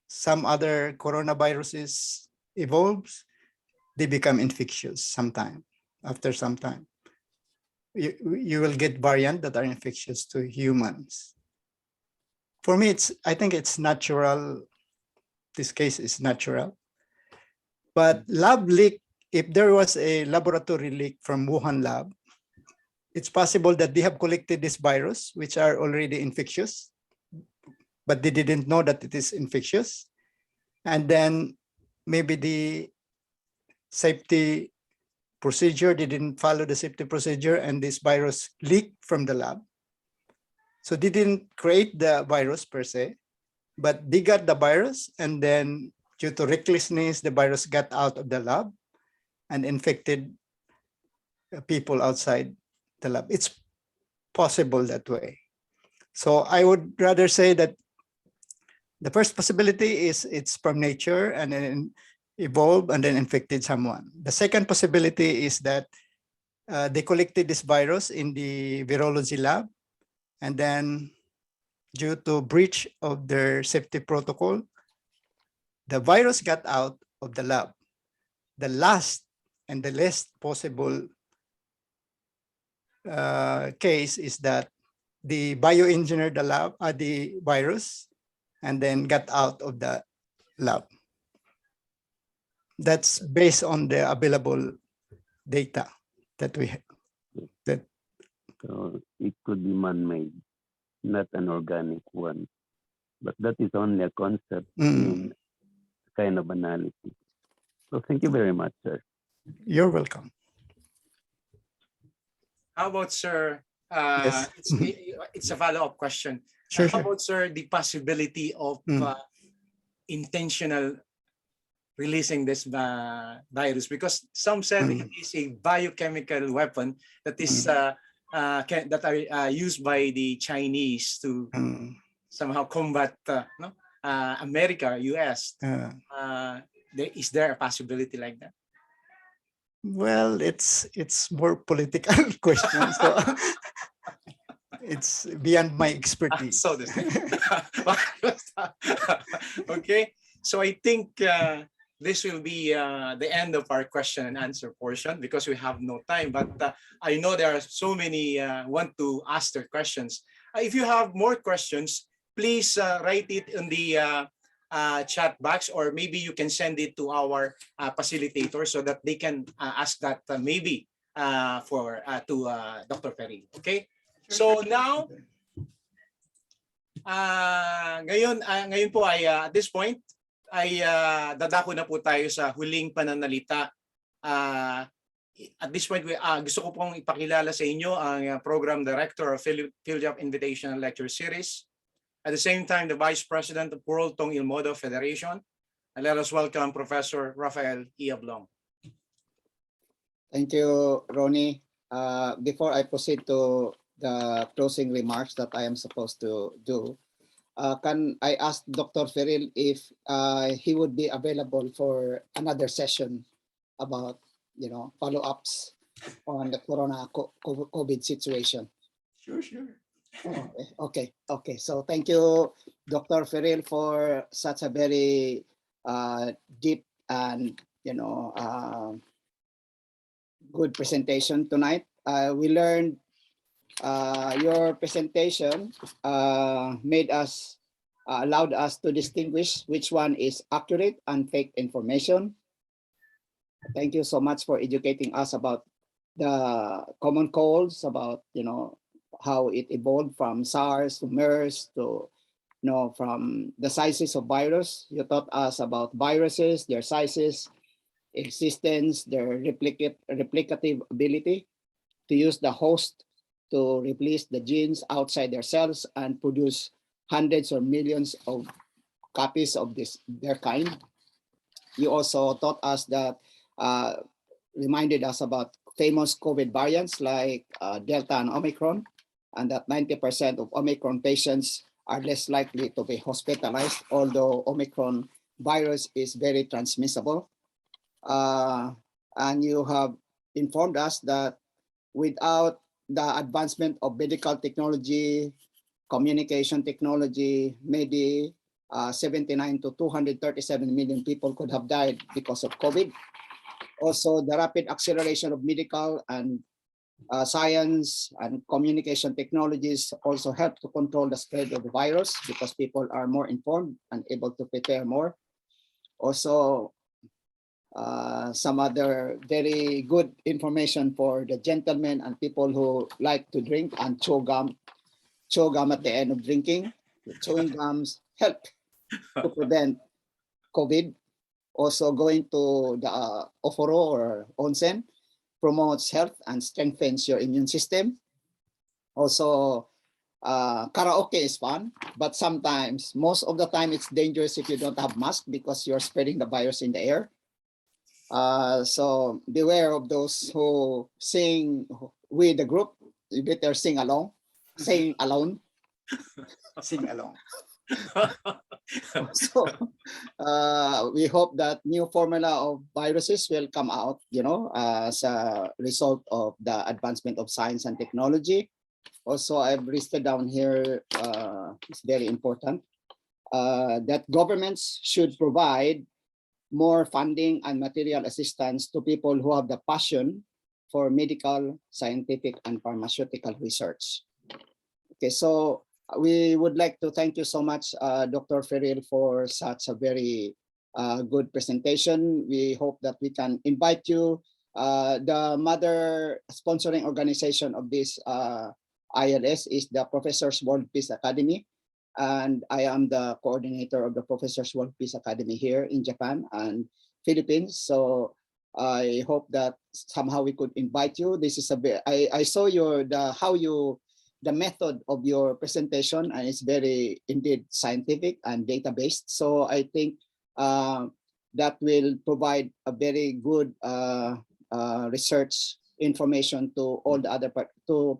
some other coronaviruses evolves, they become infectious sometime, after some time. You will get variants that are infectious to humans. For me, I think it's natural. This case is natural. But lab leak, if there was a laboratory leak from Wuhan lab, it's possible that they have collected this virus, which are already infectious, but they didn't know that it is infectious. And then maybe the safety procedure, they didn't follow the safety procedure, and this virus leaked from the lab. So they didn't create the virus per se, but they got the virus, and then due to recklessness, the virus got out of the lab and infected people outside the lab. It's possible that way. So I would rather say that the first possibility is it's from nature and then evolved and then infected someone. The second possibility is that they collected this virus in the virology lab, and then due to breach of their safety protocol, the virus got out of the lab. The last and the least possible case is that the bioengineered the virus and then got out of the lab. That's based on the available data that we have. So it could be man-made, not an organic one. But that is only a concept in kind of analysis. So thank you very much, sir. You're welcome. How about, sir? Yes. It's a follow-up question. Sure, How sure. about, sir, the possibility of intentional releasing this virus? Because some said it is a biochemical weapon that is that are used by the Chinese to somehow combat America, US. Is there a possibility like that? Well, it's more political question, so it's beyond my expertise. So this okay, so I think this will be the end of our question and answer portion because we have no time. But I know there are so many want to ask their questions. If you have more questions, please write it in the chat box, or maybe you can send it to our facilitator so that they can ask that maybe to Dr. Feril. Okay? So now, ngayon po ay at this point ay dadako na po tayo sa huling pananalita. At this point, gusto ko pong ipakilala sa inyo ang Program Director of PhilJap Invitational Lecture Series. At the same time, the Vice President of World Tong Ilmodo Federation. And let us welcome Professor Rafael Iablong. Thank you, Ronnie. Before I proceed to the closing remarks that I am supposed to do, can I ask Dr. Feril if he would be available for another session about, follow-ups on the COVID situation? Sure, sure. Okay. So thank you, Dr. Feril, for such a very deep and good presentation tonight. We learned your presentation allowed us to distinguish which one is accurate and fake information. Thank you so much for educating us about the common colds, about how it evolved from SARS to MERS to from the sizes of virus. You taught us about viruses, their sizes, existence, their replicative ability to use the host to replace the genes outside their cells and produce hundreds or millions of copies of their kind. You also taught us that, reminded us about famous COVID variants like Delta and Omicron, and that 90% of Omicron patients are less likely to be hospitalized, although Omicron virus is very transmissible. And you have informed us that without the advancement of medical technology, communication technology, maybe 79 to 237 million people could have died because of COVID. Also, the rapid acceleration of medical and science and communication technologies also help to control the spread of the virus because people are more informed and able to prepare more. Also, some other very good information for the gentlemen and people who like to drink and chew gum at the end of drinking. Chewing gums help to prevent COVID. Also, going to the oforo or onsen promotes health and strengthens your immune system. Also, karaoke is fun, but sometimes, most of the time, it's dangerous if you don't have mask because you're spreading the virus in the air. So beware of those who sing with the group. You better sing along, sing alone. Sing along. So we hope that new formula of viruses will come out, as a result of the advancement of science and technology. Also, I've listed down here, it's very important, that governments should provide more funding and material assistance to people who have the passion for medical, scientific, and pharmaceutical research. Okay, so we would like to thank you so much, Dr. Feril, for such a very good presentation. We hope that we can invite you. The mother sponsoring organization of this ILS is the Professors World Peace Academy. And I am the coordinator of the Professors World Peace Academy here in Japan and Philippines. So I hope that somehow we could invite you. This is I saw the method of your presentation, and it's very indeed scientific and data-based. So I think that will provide a very good research information to all the other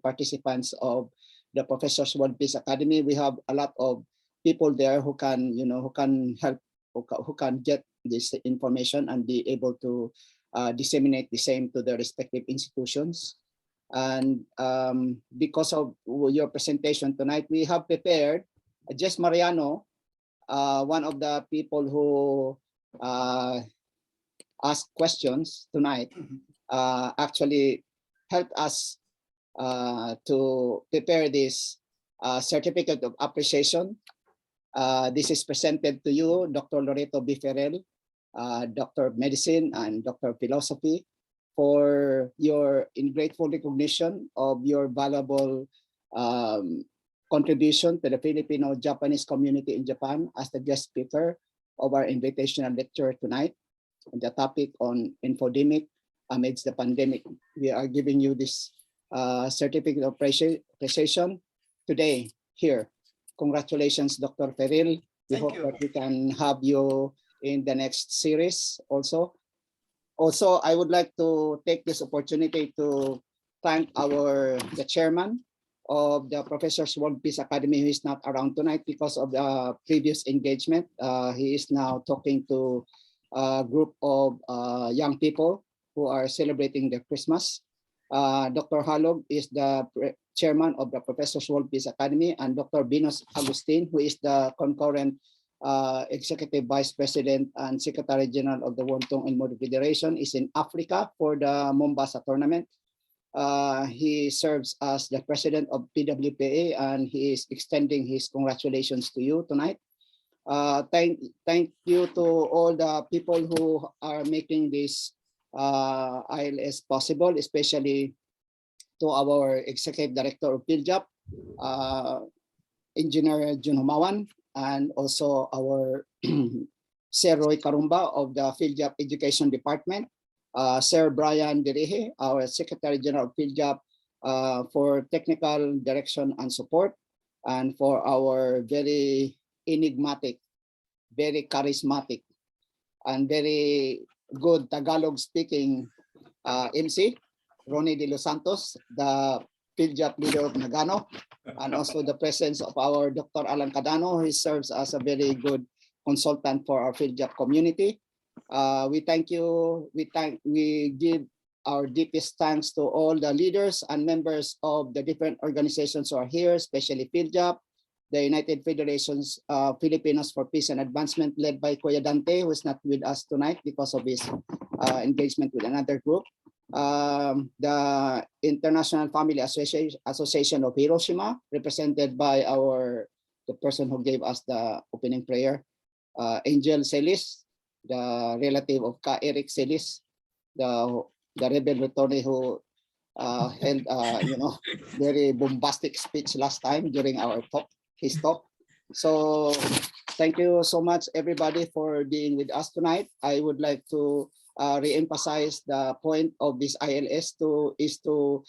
participants of the Professors World Peace Academy. We have a lot of people there who can, who can help, who can get this information and be able to disseminate the same to their respective institutions. And because of your presentation tonight, we have prepared Jess Mariano, one of the people who asked questions tonight, actually helped us to prepare this certificate of appreciation This is presented to you, Dr. Loreto B. Feril, Doctor of Medicine and Doctor of Philosophy, for your grateful recognition of your valuable contribution to the Filipino-Japanese community in Japan as the guest speaker of our invitational lecture tonight. The topic on infodemic amidst the pandemic. We are giving you this certificate of appreciation today here. Congratulations, Dr. Feril. We hope that we can have you in the next series also. Also, I would like to take this opportunity to thank the chairman of the Professors World Peace Academy, who is not around tonight because of the previous engagement. He is now talking to a group of young people who are celebrating their Christmas. Dr. Halog is the chairman of the Professors World Peace Academy, and Dr. Binos Agustin, who is the concurrent Executive Vice President and Secretary General of the Wonton and Modi Federation, is in Africa for the Mombasa tournament. He serves as the president of PWPA, and he is extending his congratulations to you tonight. Thank you to all the people who are making this ILS possible, especially to our Executive Director of PhilJap, Engineer Jun Humawan, and also our Sir Roy Karumba of the PhilJap Education Department, Sir Brian Dirihe, our Secretary General of PhilJap, for technical direction and support, and for our very enigmatic, very charismatic, and very good Tagalog speaking MC, Ronnie De Los Santos, the PhilJap leader of Nagano, and also the presence of our Dr. Alan Cadano, who serves as a very good consultant for our PhilJap community. We thank you. We give our deepest thanks to all the leaders and members of the different organizations who are here, especially PhilJap, the United Federations Filipinos for Peace and Advancement, led by Kuya Dante, who is not with us tonight because of his engagement with another group. The International Family Association of Hiroshima, represented by the person who gave us the opening prayer, Angel Celis, the relative of Ka Eric Celis, the rebel attorney who held very bombastic speech last time during our talk, his talk. So thank you so much, everybody, for being with us tonight. I would like to re-emphasize the point of this ILS is to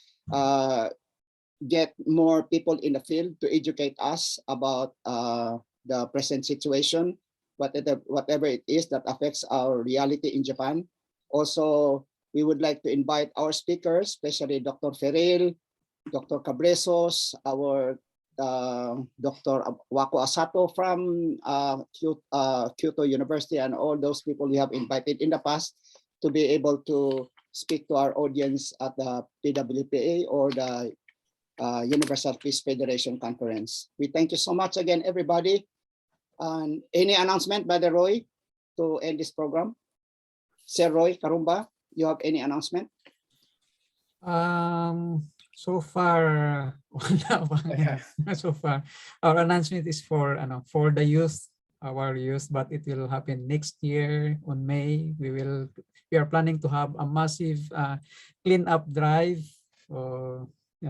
get more people in the field to educate us about the present situation, whatever it is that affects our reality in Japan. Also, we would like to invite our speakers, especially Dr. Feril, Dr. Cabresos, our Dr. Wako Asato from Kyoto University, and all those people we have invited in the past to be able to speak to our audience at the PWPA or the Universal Peace Federation Conference. We thank you so much again, everybody. And any announcement by the Roy to end this program? Sir Roy Karumba, you have any announcement? So far, so far, our announcement is for the youth, our youth, but it will happen next year on May. We are planning to have a massive cleanup drive,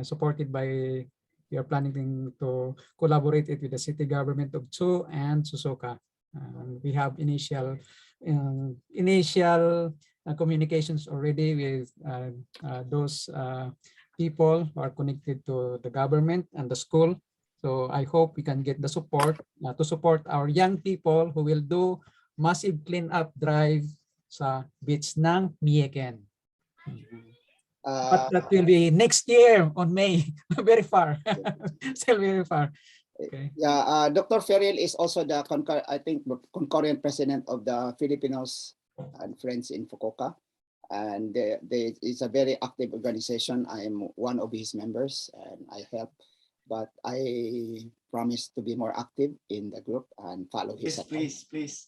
supported by. We are planning to collaborate it with the city government of Tsu and Susoka. We have initial communications already with those people who are connected to the government and the school. So I hope we can get the support to support our young people who will do massive cleanup drive sa beach ng Mieken. But that will be next year on May. Very far. Still very far. Okay. Yeah, Dr. Feril is also the concurrent president of the Filipinos and Friends in Fukuoka. And it's a very active organization. I am one of his members and I help, but I promise to be more active in the group and follow his advice. Please.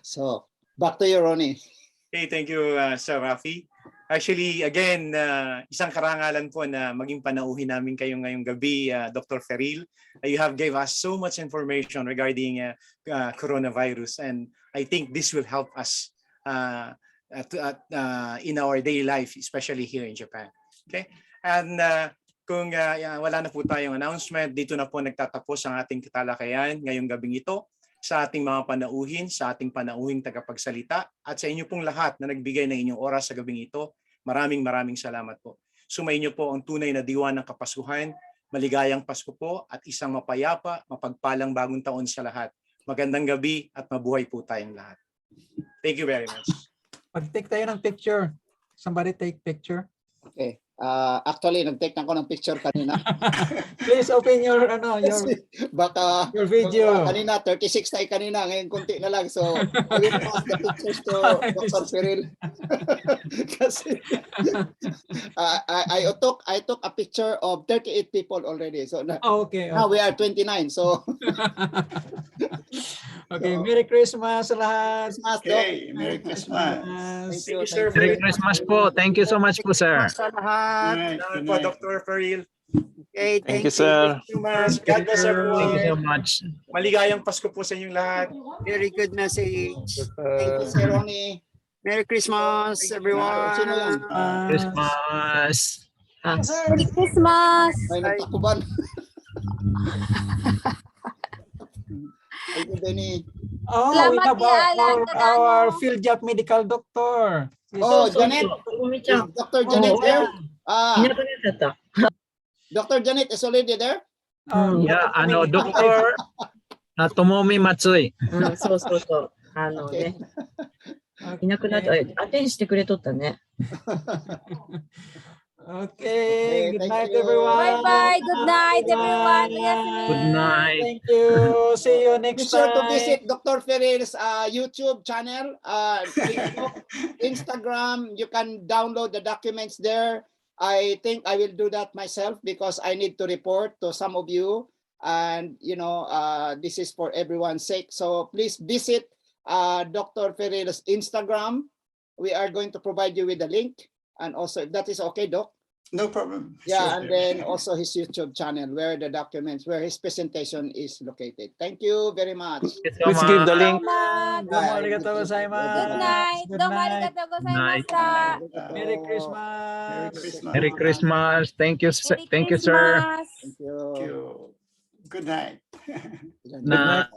So back to you, Ronnie. Okay, thank you, Sir Rafi. Actually, again, isang karangalan po na maging panauhin namin kayo ngayong gabi, Dr. Feril. You have gave us so much information regarding coronavirus, and I think this will help us in our daily life, especially here in Japan. Okay? And kung wala na po tayong announcement, dito na po nagtatapos ang ating katalakayan ngayong gabing ito sa ating mga panauhin, sa ating panauhing tagapagsalita, at sa inyo pong lahat na nagbigay ng inyong oras sa gabing ito. Maraming salamat po. Sumainyo po ang tunay na diwa ng kapasuhan. Maligayang Pasko po at isang mapayapa, mapagpalang bagong taon sa lahat. Magandang gabi at mabuhay po tayong lahat. Thank you very much. Mag-take tayo ng picture. Somebody take picture. Okay. Actually, nag-take na ako ng picture kanina. Please open your Baka your video. kanina 36 tayo kanina, ngayon konti na lang. So I will pass the pictures to Dr. Feril. Kasi I took a picture of 38 people already. So Okay. now we are 29. So Okay, Merry Christmas sa lahat. Okay, Merry Christmas. Thank you, Sir. Merry Christmas po. Thank you so much po, sir. sa lahat. Salamat po, Dr. Feril. Okay, Thank you, sir. Thank you, Mas. God bless everyone. Thank you so much. Maligayang Pasko po sa inyong lahat. Very good message. Thank you, Sir Ronnie. Merry Christmas, everyone. Sino yan? Christmas. Merry Christmas! May nagtakuban. Thank you, Benny. Oh, we Salamat, have Alan, our field job medical doctor. Oh, Janet. Is Dr. Janet there? Dr. Janet is already there? Yeah, Dr. Tomomi Matsui. そうそうそう。ね、いなくなった。アテンしてくれとったね。Okay, good thank night, you. everyone. Bye-bye. Good night, everyone. Good night. Thank you. See you Be next sure to time. visit Dr. Feril's YouTube channel, Facebook, Instagram. You can download the documents there. I think I will do that myself because I need to report to some of you. And, you know, this is for everyone's sake. So please visit Dr. Feril's Instagram. We are going to provide you with the link. And also, if that is okay, Doc. No problem. Yeah, Sure. and then also his YouTube channel where the documents, where his presentation is located. Thank you very much. Please give the link. Salamat. Domo arigatou gozaimasu. Good night. Good Domo night. arigatou gozaimashita. Merry Merry Christmas. Christmas. Merry Christmas. Thank you, Merry thank you, sir. Christmas. Thank you. Thank you. Good night. Good Na